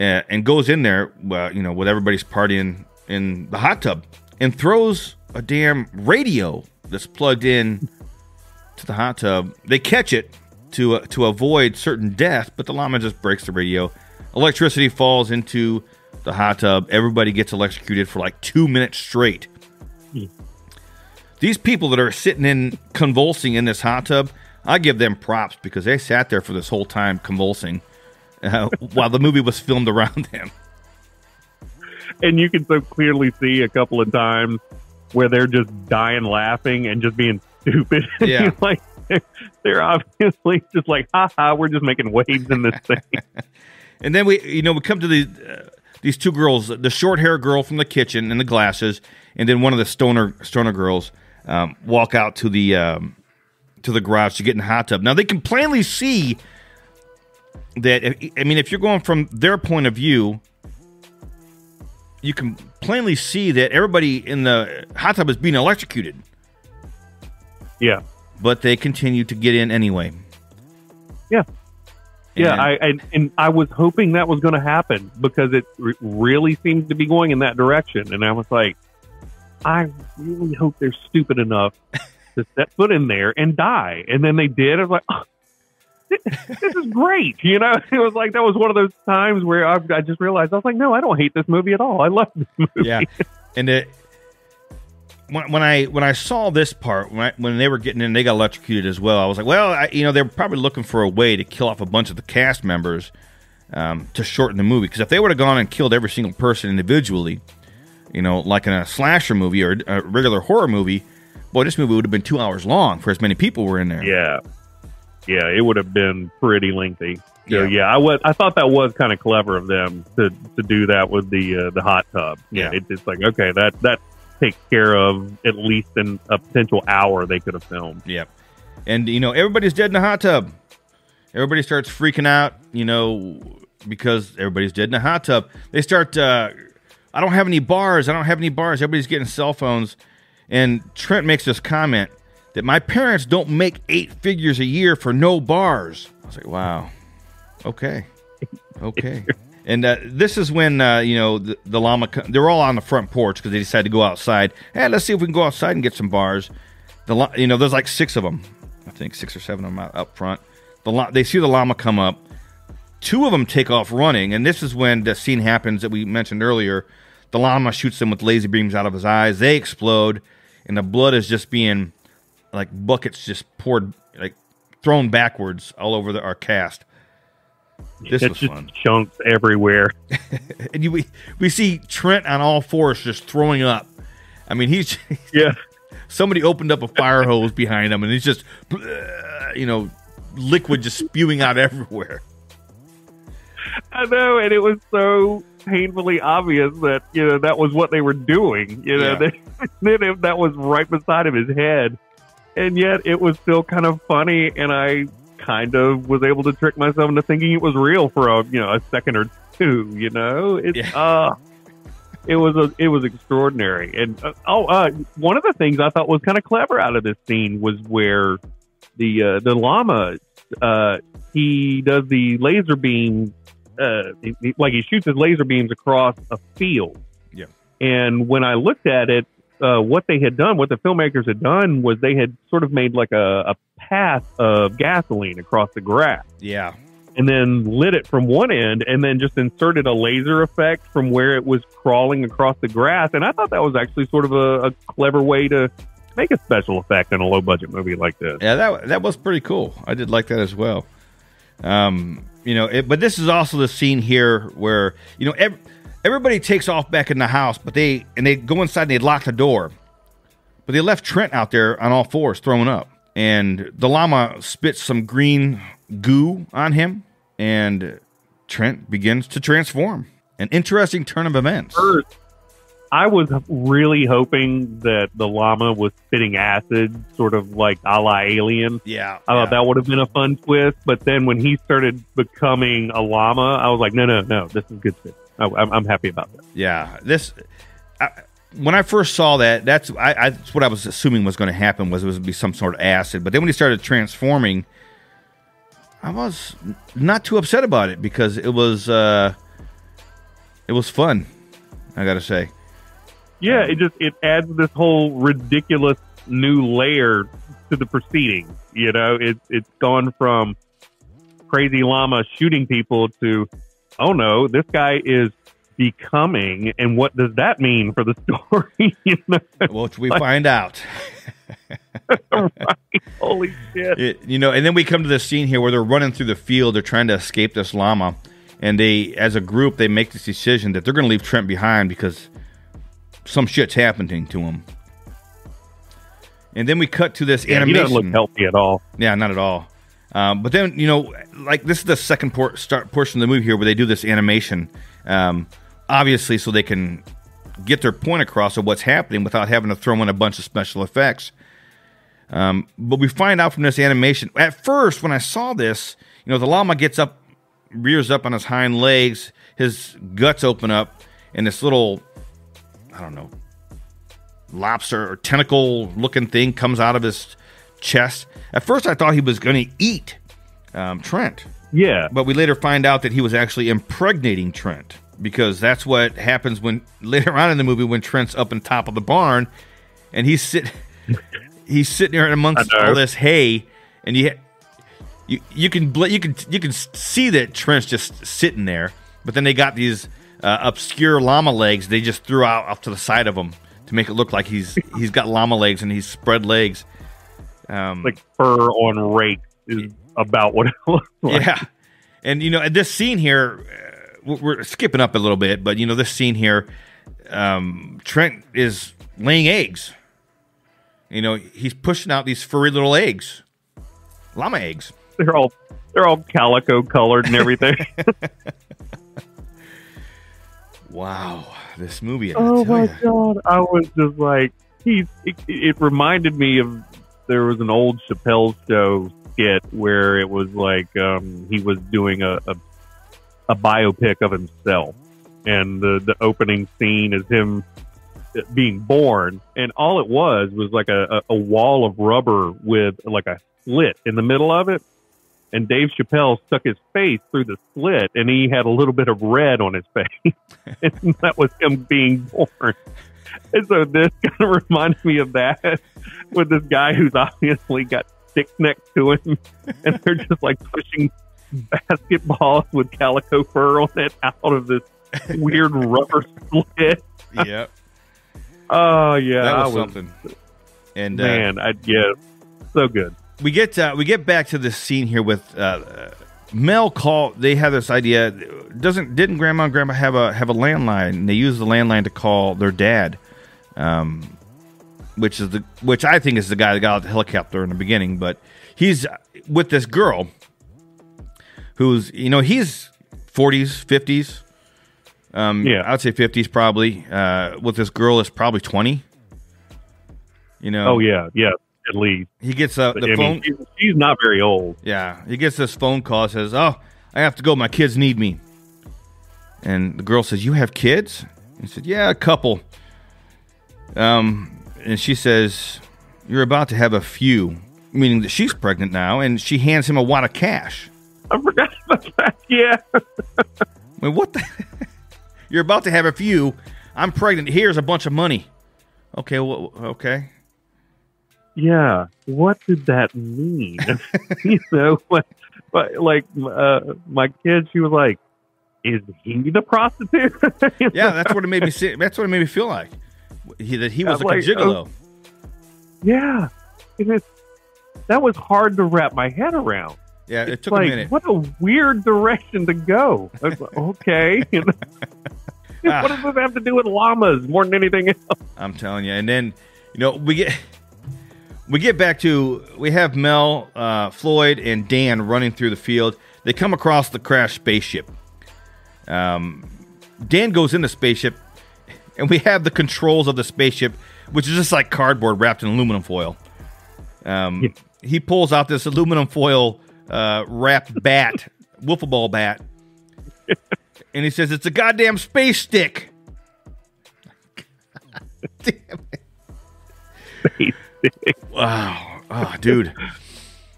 and goes in there, with everybody's partying in the hot tub, and throws a damn radio that's plugged in to the hot tub. They catch it to avoid certain death, but the llama just breaks the radio. Electricity falls into the hot tub. Everybody gets electrocuted for like 2 minutes straight. These people that are sitting in convulsing in this hot tub, I give them props because they sat there for this whole time convulsing while the movie was filmed around them. And you can so clearly see a couple of times where they're just dying laughing and just being stupid. Yeah. Like they're obviously just like, ha, we're just making waves in this thing. And then we come to these two girls, the short hair girl from the kitchen and the glasses, and then one of the stoner girls walk out to the garage to get in the hot tub. Now they can plainly see that. If you're going from their point of view, you can plainly see that everybody in the hot tub is being electrocuted. Yeah. But they continue to get in anyway. Yeah. Yeah, I was hoping that was going to happen because it really seemed to be going in that direction. And I was like, I really hope they're stupid enough to set foot in there and die. And then they did. I was like, oh, this is great. You know, it was like that was one of those times where I just realized, I was like, no, I don't hate this movie at all. I love this movie. Yeah. And when I saw this part, when they were getting in, they got electrocuted as well. I was like, well, they were probably looking for a way to kill off a bunch of the cast members to shorten the movie. Because if they would have gone and killed every single person individually, like in a slasher movie or a regular horror movie, boy, this movie would have been 2 hours long for as many people were in there. Yeah. Yeah, it would have been pretty lengthy. So, Yeah. I thought that was kind of clever of them to do that with the hot tub. Yeah. It's like, okay, that takes care of at least in a potential hour they could have filmed. Yep. And, everybody's dead in the hot tub. Everybody starts freaking out, because everybody's dead in the hot tub. They start, I don't have any bars. Everybody's getting cell phones. And Trent makes this comment that my parents don't make 8 figures a year for no bars. I was like, wow. Okay. And this is when, the llama, they're all on the front porch because they decided to go outside. Hey, let's see if we can go outside and get some bars. There's like 6 of them. I think 6 or 7 of them out front. They see the llama come up. 2 of them take off running. And this is when the scene happens that we mentioned earlier. The llama shoots them with laser beams out of his eyes. They explode. And the blood is just being, like, buckets just poured, like, thrown backwards all over our cast. This was fun. Chunks everywhere. And we see Trent on all fours just throwing up. I mean, he's somebody opened up a fire hose behind him, and he's just, liquid just spewing out everywhere. I know, and it was so painfully obvious that that was what they were doing. That was right beside of his head, and yet it was still kind of funny, and I kind of was able to trick myself into thinking it was real for a second or two. It was extraordinary. And one of the things I thought was kind of clever out of this scene was where the llama he does the laser beam, he shoots his laser beams across a field. Yeah. And when I looked at it, what the filmmakers had done was they had sort of made like a path of gasoline across the grass. Yeah. And then lit it from one end and then just inserted a laser effect from where it was crawling across the grass. And I thought that was actually sort of a clever way to make a special effect in a low budget movie like this. Yeah, that was pretty cool. I did like that as well. But this is also the scene here where, everybody takes off back in the house, but they go inside and they lock the door. But they left Trent out there on all fours throwing up. And the llama spits some green goo on him, and Trent begins to transform. An interesting turn of events. First, I was really hoping that the llama was spitting acid, sort of like a la Alien. Yeah. I thought that would have been a fun twist. But then when he started becoming a llama, I was like, no, this is good stuff. I'm happy about that. Yeah. When I first saw that, that's what I was assuming was going to happen, was it was going to be some sort of acid. But then when he started transforming, I was not too upset about it because it was fun, I got to say. Yeah, it adds this whole ridiculous new layer to the proceedings. It's gone from crazy llama shooting people to, oh no, this guy is becoming, and what does that mean for the story? Which we find out. Right. Holy shit. And then we come to this scene here where they're running through the field. They're trying to escape this llama. And they, as a group, they make this decision that they're going to leave Trent behind because some shit's happening to him. And then we cut to this animation. He doesn't look healthy at all. Yeah, not at all. But then, like this is the second portion of the movie here where they do this animation, obviously so they can get their point across of what's happening without having to throw in a bunch of special effects. But we find out from this animation, at first when I saw this, the llama gets up, rears up on his hind legs, his guts open up, and this little, I don't know, lobster or tentacle looking thing comes out of his chest. At first I thought he was going to eat Trent. Yeah. But we later find out that he was actually impregnating Trent, because that's what happens when later on in the movie when Trent's up on top of the barn and he's sitting there amongst all this hay, and you can see that Trent's just sitting there. But then they got these obscure llama legs they just threw out off to the side of him to make it look like he's got llama legs and he's spread legs. Like fur on rake is about what it looks like. Yeah. And, this scene here, we're skipping up a little bit, but, this scene here, Trent is laying eggs. He's pushing out these furry little eggs. Llama eggs. They're all calico colored and everything. Wow. This movie. Oh, my God. I was just like, it reminded me of, there was an old Chappelle Show skit where it was like he was doing a biopic of himself, and the opening scene is him being born, and all it was like a wall of rubber with like a slit in the middle of it, and Dave Chappelle stuck his face through the slit, and he had a little bit of red on his face, and that was him being born. And so this kind of reminds me of that, with this guy who's obviously got sticks next to him, and they're just like pushing basketballs with calico fur on it out of this weird rubber slit. Yep. Oh yeah, that was something. And man, so good. We get back to this scene here with Mel call. They have this idea. Didn't Grandma and Grandpa have a landline? And they use the landline to call their dad, which I think is the guy that got out the helicopter in the beginning. But he's with this girl who's he's 40s, 50s. Yeah, I'd say 50s probably. With this girl is probably 20. Oh yeah, at least. He gets the phone. She's not very old. Yeah, he gets this phone call. Says, "Oh, I have to go. My kids need me." And the girl says, "You have kids?" He said, "Yeah, a couple." And she says, "You're about to have a few," meaning that she's pregnant now, and she hands him a wad of cash. I forgot about that. Yeah. I mean, what the? You're about to have a few. I'm pregnant. Here's a bunch of money. Okay. Well, okay. Yeah. What did that mean? But like my kid, she was like, "Is he the prostitute?" Yeah, that's what it made me say. That's what it made me feel like. That he was like a gigolo. Yeah. That was hard to wrap my head around. Yeah, it took a minute. What a weird direction to go. I was like, okay. What does this have to do with llamas more than anything else? I'm telling you. And then, we get back to, we have Mel, Floyd, and Dan running through the field. They come across the crashed spaceship. Dan goes in the spaceship, and we have the controls of the spaceship, which is just like cardboard wrapped in aluminum foil. He pulls out this aluminum foil wrapped bat, wiffle ball bat, and he says, "It's a goddamn space stick." Damn it. Space stick. Wow. Oh, dude.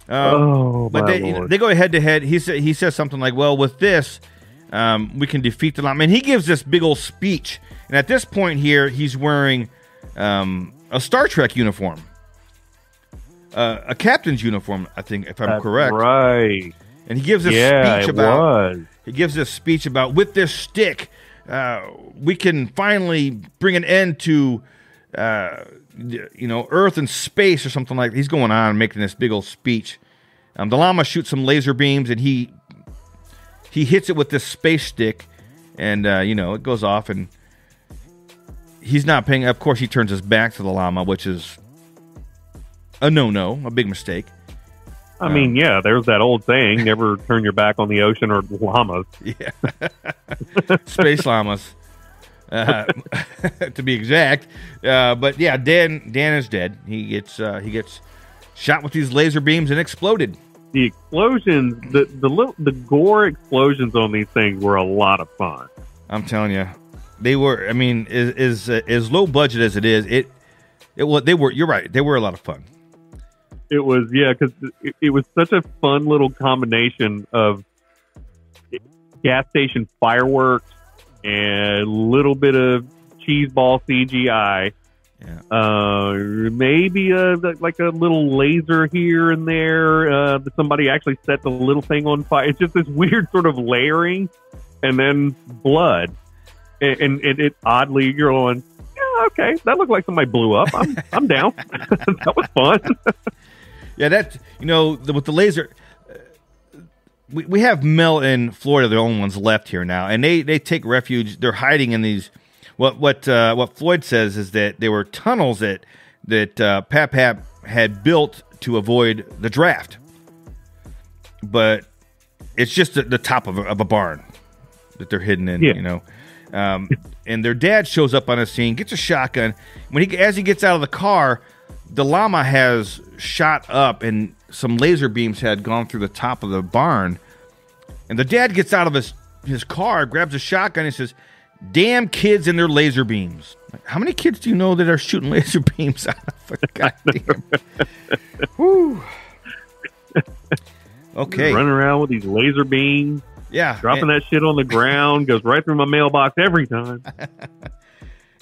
But they go head to head. He says something like, "Well, with this, we can defeat the llama." And he gives this big old speech. And at this point here, he's wearing a Star Trek uniform. A captain's uniform, I think, if I'm correct. Right. And he gives this speech about. He gives this speech about, with this stick, we can finally bring an end to, Earth and space or something like that. He's going on and making this big old speech. The llama shoots some laser beams, and he hits it with this space stick, and, it goes off, and he's not paying. Of course, he turns his back to the llama, which is a no-no, a big mistake. I mean, yeah, there's that old saying, never turn your back on the ocean or llamas. Yeah. Space llamas, to be exact. But yeah, Dan is dead. He gets shot with these laser beams and exploded. The explosions, the gore explosions on these things were a lot of fun. I'm telling you, they were. I mean, as low budget as it is, they were. You're right. They were a lot of fun. It was, yeah, because it was such a fun little combination of gas station fireworks and a little bit of cheeseball CGI. Yeah. Maybe like a little laser here and there. Somebody actually set the little thing on fire. It's just this weird sort of layering, and then blood. And it oddly, you're going, yeah, okay, that looked like somebody blew up. I'm down. That was fun. Yeah, that, with the laser, we have Mel in Florida, the only ones left here now, and they take refuge. They're hiding in these. What Floyd says is that there were tunnels that Pap had built to avoid the draft, but it's just the top of a barn that they're hidden in. Yeah. And their dad shows up on the scene, gets a shotgun. As he gets out of the car, the llama has shot up, and some laser beams had gone through the top of the barn. And the dad gets out of his car, grabs a shotgun, and says, "Damn kids and their laser beams." Like, how many kids do you know that are shooting laser beams out of? Goddamn. Whew. Okay. Running around with these laser beams. Yeah. Dropping that shit on the ground, goes right through my mailbox every time.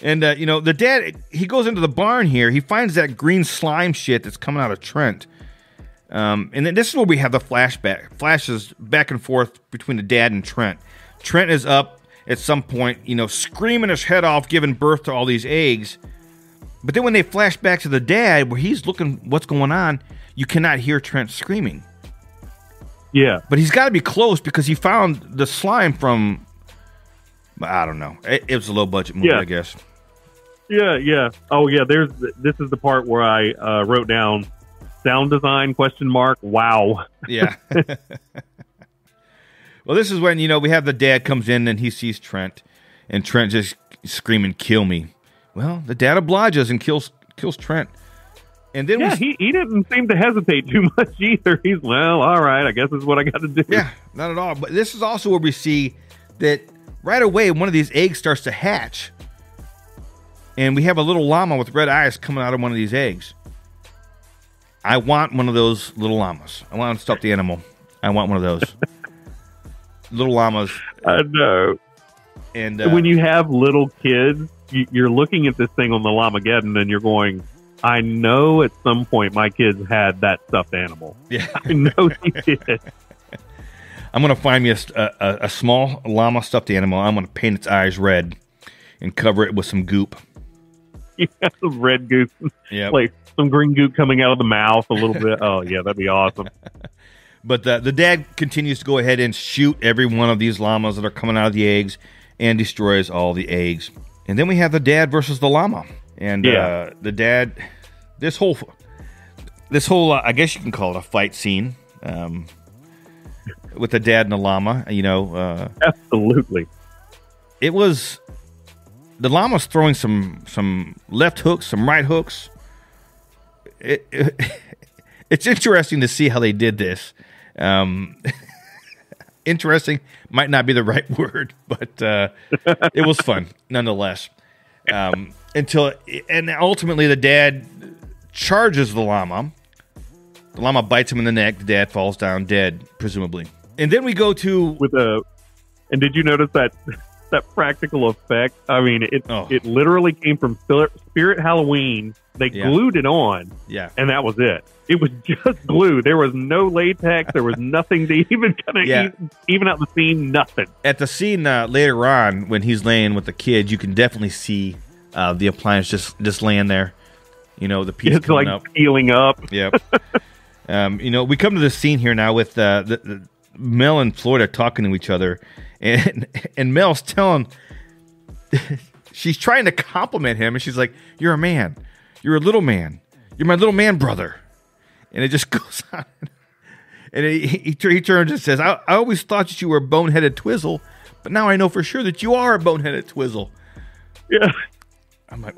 And, the dad, he goes into the barn here. He finds that green slime shit that's coming out of Trent. And then this is where we have the flashes back and forth between the dad and Trent. Trent is up at some point, screaming his head off, giving birth to all these eggs. But then when they flash back to the dad, where he's looking what's going on, you cannot hear Trent screaming. Yeah. But he's got to be close because he found the slime from, I don't know. It was a low-budget movie, I guess. Yeah. Oh, yeah, this is the part where I wrote down sound design, ? Wow. Yeah. Well, this is when, we have the dad comes in and he sees Trent, and Trent just screaming, "Kill me." Well, the dad obliges and kills Trent. And then he didn't seem to hesitate too much either. He's, well, all right, I guess this is what I got to do. Yeah, not at all. But this is also where we see that right away one of these eggs starts to hatch. And we have a little llama with red eyes coming out of one of these eggs. I want one of those little llamas. I want to stop the animal. I want one of those. Little llamas. I know. And when you have little kids, you're looking at this thing on the Llamageddon and you're going, I know at some point my kids had that stuffed animal. Yeah. I know they did. I'm going to find me a small llama stuffed animal. I'm going to paint its eyes red and cover it with some goop. Yeah, some red goop. Yeah. Like some green goop coming out of the mouth a little bit. Oh, yeah, that'd be awesome. But the dad continues to go ahead and shoot every one of these llamas that are coming out of the eggs and destroys all the eggs. And then we have the dad versus the llama. And the dad, this whole, I guess you can call it a fight scene with the dad and the llama, Absolutely. It was, the llama's throwing some left hooks, some right hooks. It's interesting to see how they did this. Interesting might not be the right word, but it was fun nonetheless. And ultimately the dad charges the llama. The llama bites him in the neck. The dad falls down dead, presumably. And then we go to and did you notice that that practical effect. I mean, it literally came from Spirit Halloween. They glued it on, and that was it. It was just glue. There was no latex. There was nothing to even kind of even out the scene. Nothing. At the scene later on, when he's laying with the kids, you can definitely see the appliance just laying there. You know, the piece it's coming like up. peeling up. Yep. You know, we come to this scene here now with the Mel and Floyd are talking to each other, and Mel's telling, she's trying to compliment him, and she's like, "You're a man. You're a little man. You're my little man brother." And it just goes on. And he turns and says, I always thought that you were a boneheaded twizzle, but now I know for sure that you are a boneheaded twizzle. Yeah. I'm like...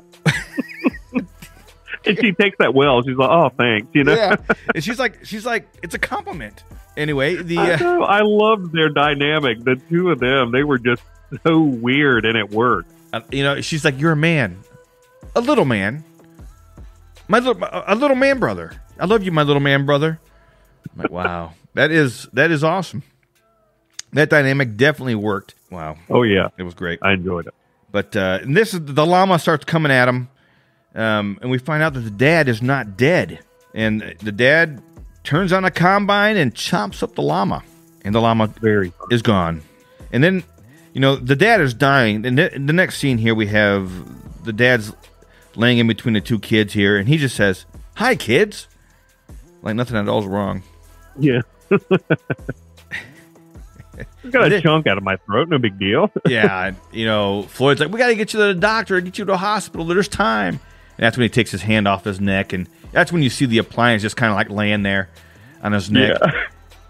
And she takes that well. She's like, "Oh, thanks." You know. Yeah. And she's like, it's a compliment. Anyway, I loved their dynamic. The two of them, they were just so weird, and it worked. You know, she's like, "You're a man, a little man, a little man brother. I love you, my little man brother." I'm like, wow, that is awesome. That dynamic definitely worked. Wow. Oh yeah, it was great. I enjoyed it. But and this is the llama starts coming at him. And we find out that the dad is not dead. And the dad turns on a combine and chops up the llama. And the llama is gone. And then, you know, the dad is dying. And the next scene here, we have the dad's laying in between the two kids here. And he just says, "Hi, kids." Like nothing at all is wrong. Yeah. Got a chunk out of my throat. No big deal. Yeah. You know, Floyd's like, "We got to get you to the doctor, get you to a hospital. There's time." And that's when he takes his hand off his neck, and that's when you see the appliance just kind of like laying there on his neck. Yeah.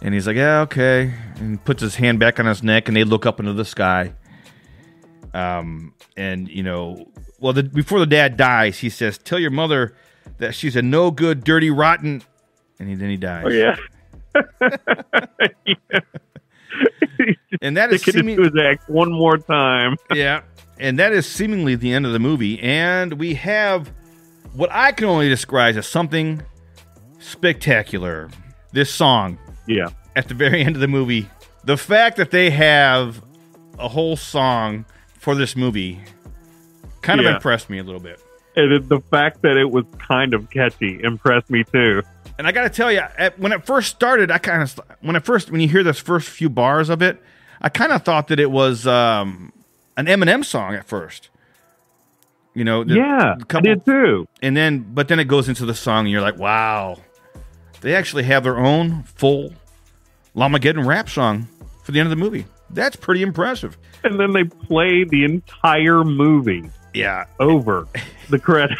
And he's like, "Yeah, okay," and puts his hand back on his neck, and they look up into the sky. And you know, well, before the dad dies, he says, "Tell your mother that she's a no good, dirty, rotten," and then he dies. Oh yeah. Yeah. And that is seemingly his act one more time. Yeah. And that is seemingly the end of the movie. And we have what I can only describe as something spectacular. This song. Yeah. At the very end of the movie. The fact that they have a whole song for this movie kind of impressed me a little bit. And the fact that it was kind of catchy impressed me too. And I got to tell you, when it first started, when you hear this first few bars of it, I kind of thought that it was an Eminem song at first. You know, I did too. But then it goes into the song, and you're like, wow, they actually have their own full Llamageddon rap song for the end of the movie. That's pretty impressive. And then they play the entire movie. Yeah, over the credits.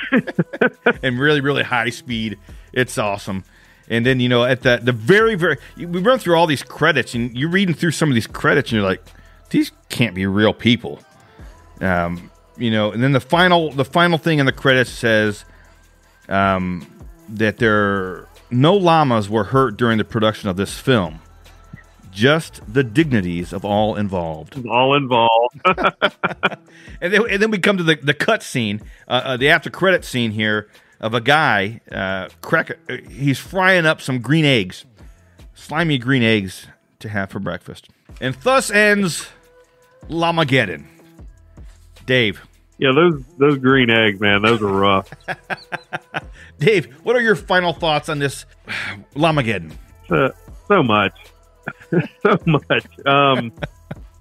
And really, really high speed. It's awesome. And then, you know, at the very, we run through all these credits, and you're reading through some of these credits, and you're like, these can't be real people. You know, and then the final thing in the credits says that no llamas were hurt during the production of this film. Just the dignities of all involved. All involved. And then we come to the cut scene, the after credit scene here of a guy he's frying up some green eggs, slimy green eggs to have for breakfast. And thus ends Llamageddon. Dave. Yeah, those green eggs, man, those are rough. Dave, what are your final thoughts on this Llamageddon? So much. So much.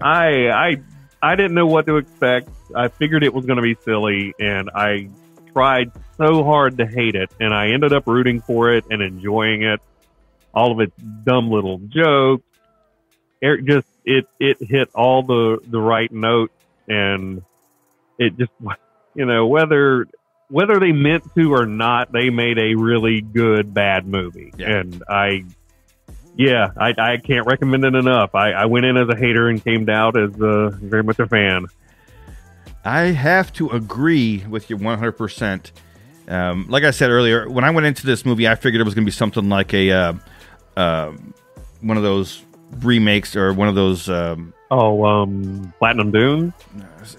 I didn't know what to expect. I figured it was going to be silly, and I tried so hard to hate it, and I ended up rooting for it and enjoying it. All of its dumb little jokes. It hit all the right notes, and it just, you know, whether they meant to or not, they made a really good bad movie. Yeah. And I can't recommend it enough. I went in as a hater and came out as very much a fan. I have to agree with you 100%. Like I said earlier, when I went into this movie, I figured it was going to be something like a one of those remakes or one of those... Platinum Dune?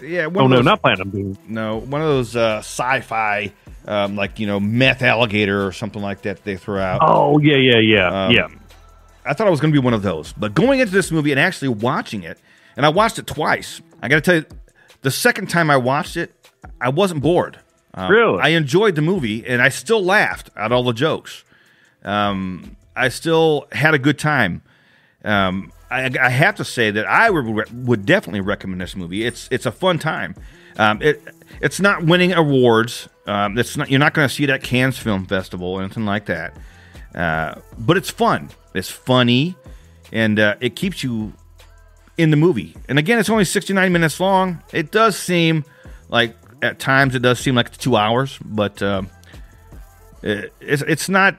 Yeah. Not Platinum Dune. No, one of those sci-fi, like, you know, meth alligator or something like that they throw out. Oh, yeah. I thought it was going to be one of those. But going into this movie and actually watching it, And I watched it twice. I got to tell you, the second time I watched it, I wasn't bored. Really? I enjoyed the movie, and I still laughed at all the jokes. I still had a good time. I have to say that I would definitely recommend this movie. It's a fun time. It's not winning awards. You're not going to see it at Cannes Film Festival or anything like that. But it's fun. It's funny, and it keeps you in the movie. And again, it's only 69 minutes long. It does seem like at times it does seem like 2 hours, but it's not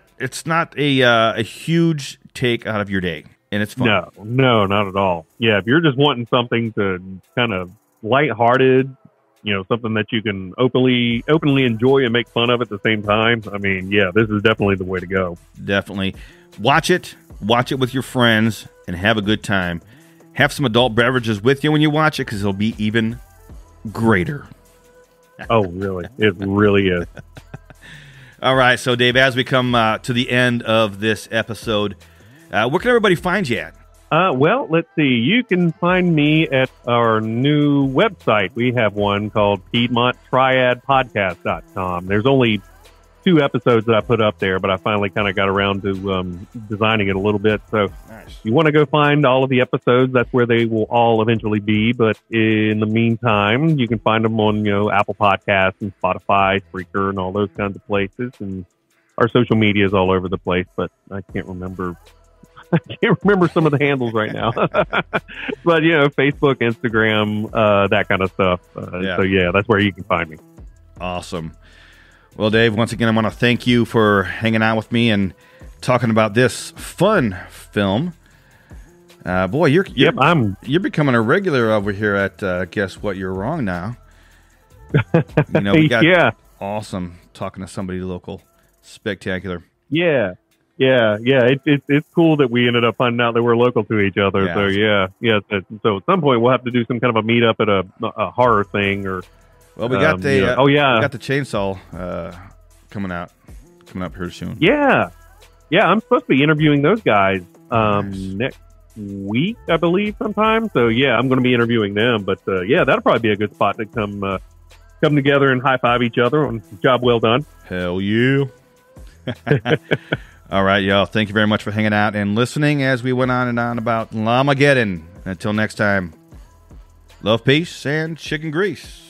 a huge take out of your day, and it's fun. No, not at all. Yeah, if you're just wanting something to kind of lighthearted, something that you can openly enjoy and make fun of at the same time, I mean, yeah, this is definitely the way to go. Definitely. Watch it with your friends, and have a good time. Have some adult beverages with you when you watch it, because it'll be even greater. Oh, really? It really is. All right, so Dave, as we come to the end of this episode, where can everybody find you at? Well, let's see. You can find me at our new website. We have one called Piedmont Triad Podcast.com. There's only 2 episodes that I put up there, but I finally kind of got around to designing it a little bit. So nice. You want to go find all of the episodes. That's where they will all eventually be. But in the meantime, you can find them on, Apple Podcasts and Spotify, Spreaker, and all those kinds of places. And our social media is all over the place, but I can't remember some of the handles right now. But, Facebook, Instagram, that kind of stuff. So, yeah, that's where you can find me. Awesome. Well, Dave, once again, I want to thank you for hanging out with me and talking about this fun film. Boy, you're becoming a regular over here at Guess What You're Wrong now. We got awesome talking to somebody local. Spectacular. Yeah. It's cool that we ended up finding out that we're local to each other. Yeah. So so at some point we'll have to do some kind of a meetup at a horror thing or. Well, we got we got the chainsaw coming up here soon. Yeah, I'm supposed to be interviewing those guys next week, I believe, sometime. So yeah, I'm going to be interviewing them. But that'll probably be a good spot to come together and high five each other on job well done. Hell yeah! All right, y'all. Thank you very much for hanging out and listening as we went on and on about Llamageddon. Until next time, love, peace, and chicken grease.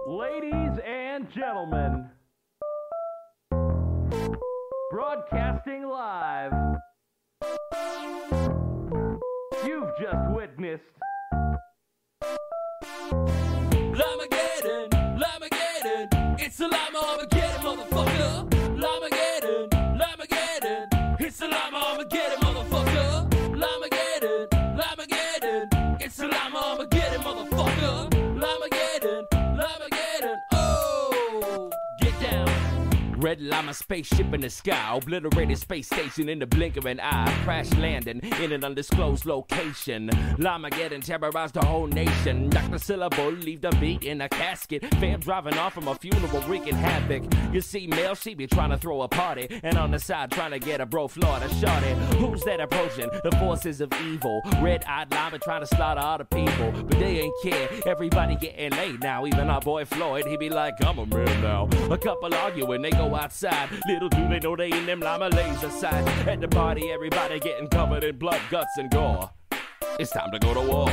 Ladies and gentlemen, broadcasting live, you've just witnessed Llamageddon, it's a Llamageddon, motherfucker. Llamageddon, it's a Llamageddon, motherfucker. Llamageddon, it's a Llamageddon, motherfucker. Llamageddon, oh, get down. Red llama spaceship in the sky, obliterated space station in the blink of an eye, crash landing in an undisclosed location. Llamageddon terrorized the whole nation. Dr. Syllable leave the beat in a casket. Fam driving off from a funeral wreaking havoc. You see Mel, she be trying to throw a party, and on the side trying to get a bro Florida shorty. Who's that approaching? The forces of evil. Red-eyed llama trying to slaughter all the people, but they ain't care. Everybody getting laid now. Even our boy Floyd, he be like, I'm a man now. A couple arguing, they go outside. Little do they know they in them llama laser sights. At the party, everybody getting covered in blood, guts, and gore. It's time to go to war.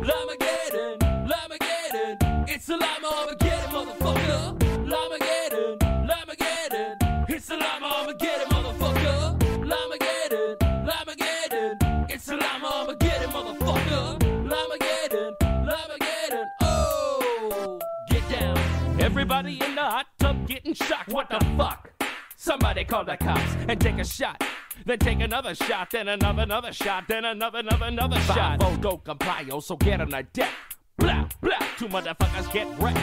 Llamageddon, it's a Llamageddon, motherfucker. Llamageddon, it's a Llamageddon, motherfucker. Llamageddon, it's a Llamageddon, motherfucker. Llamageddon, oh, get down. Everybody in the hot tub getting shocked. What the fuck? Somebody call the cops and take a shot. Then take another shot, then another shot, then another shot. 5-0 don't comply, so get on the deck. Blah, blah, 2 motherfuckers get wrecked.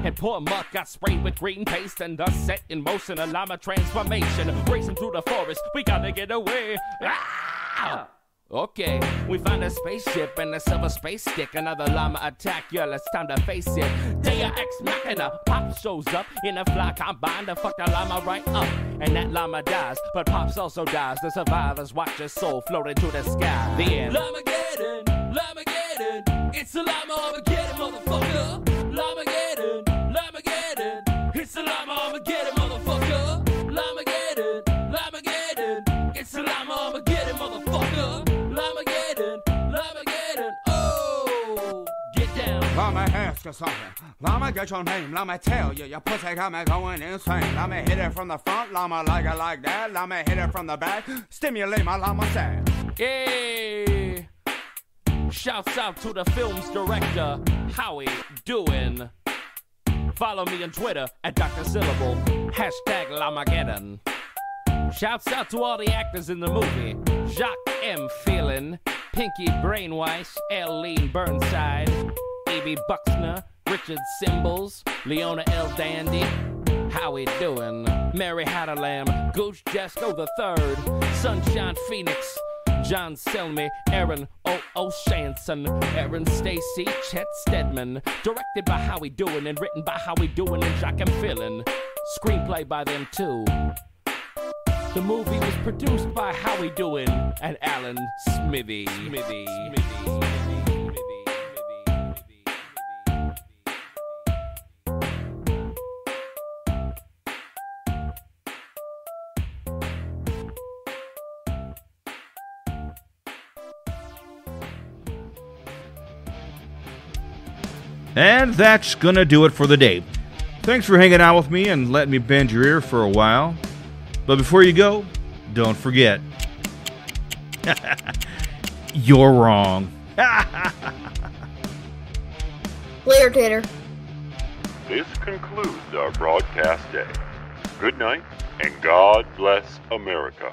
And poor Muck got sprayed with green paste and thus set in motion a llama transformation. Racing through the forest, we gotta get away. Ah! Okay, we find a spaceship and a silver space stick. Another llama attack, yeah, it's time to face it. Deus Ex Machina, Pop shows up in a fly combine to fuck the llama right up. And that llama dies, but Pops also dies. The survivors watch his soul float into the sky. The end. Llamageddon, Llamageddon, it's a llama Armageddon, motherfucker. Llamageddon, Llamageddon, it's a llama Armageddon, motherfucker. Llamageddon, Llamageddon, it's a llama Armageddon, motherfucker. Llamageddon, oh, get down. Let me ask you something. Let me get your name. Let me tell you, your pussy got me going insane. Let me hit it from the front. Let me like it like that. Let me hit it from the back. Stimulate my llama sad. Hey, shouts out to the film's director. How we doing? Follow me on Twitter at Dr. Syllable. Hashtag Llamageddon. Shouts out to all the actors in the movie. Jacques M. Phelan, Pinky Brainweiss, Eileen Burnside, A.B. Buxner, Richard Symbols, Leona L. Dandy. How we doing? Mary Hatterlam, Gooch Jesco III, Sunshine Phoenix, John Selmy, Aaron O'Shanson, Aaron Stacy, Chet Stedman. Directed by How We Doing and written by How We Doing and Jacques M. Phelan. Screenplay by them too. The movie was produced by How We Doing and Alan Smithy. And that's gonna do it for the day. Thanks for hanging out with me and letting me bend your ear for a while. But before you go, don't forget, you're wrong. Later, Tater. This concludes our broadcast day. Good night, and God bless America.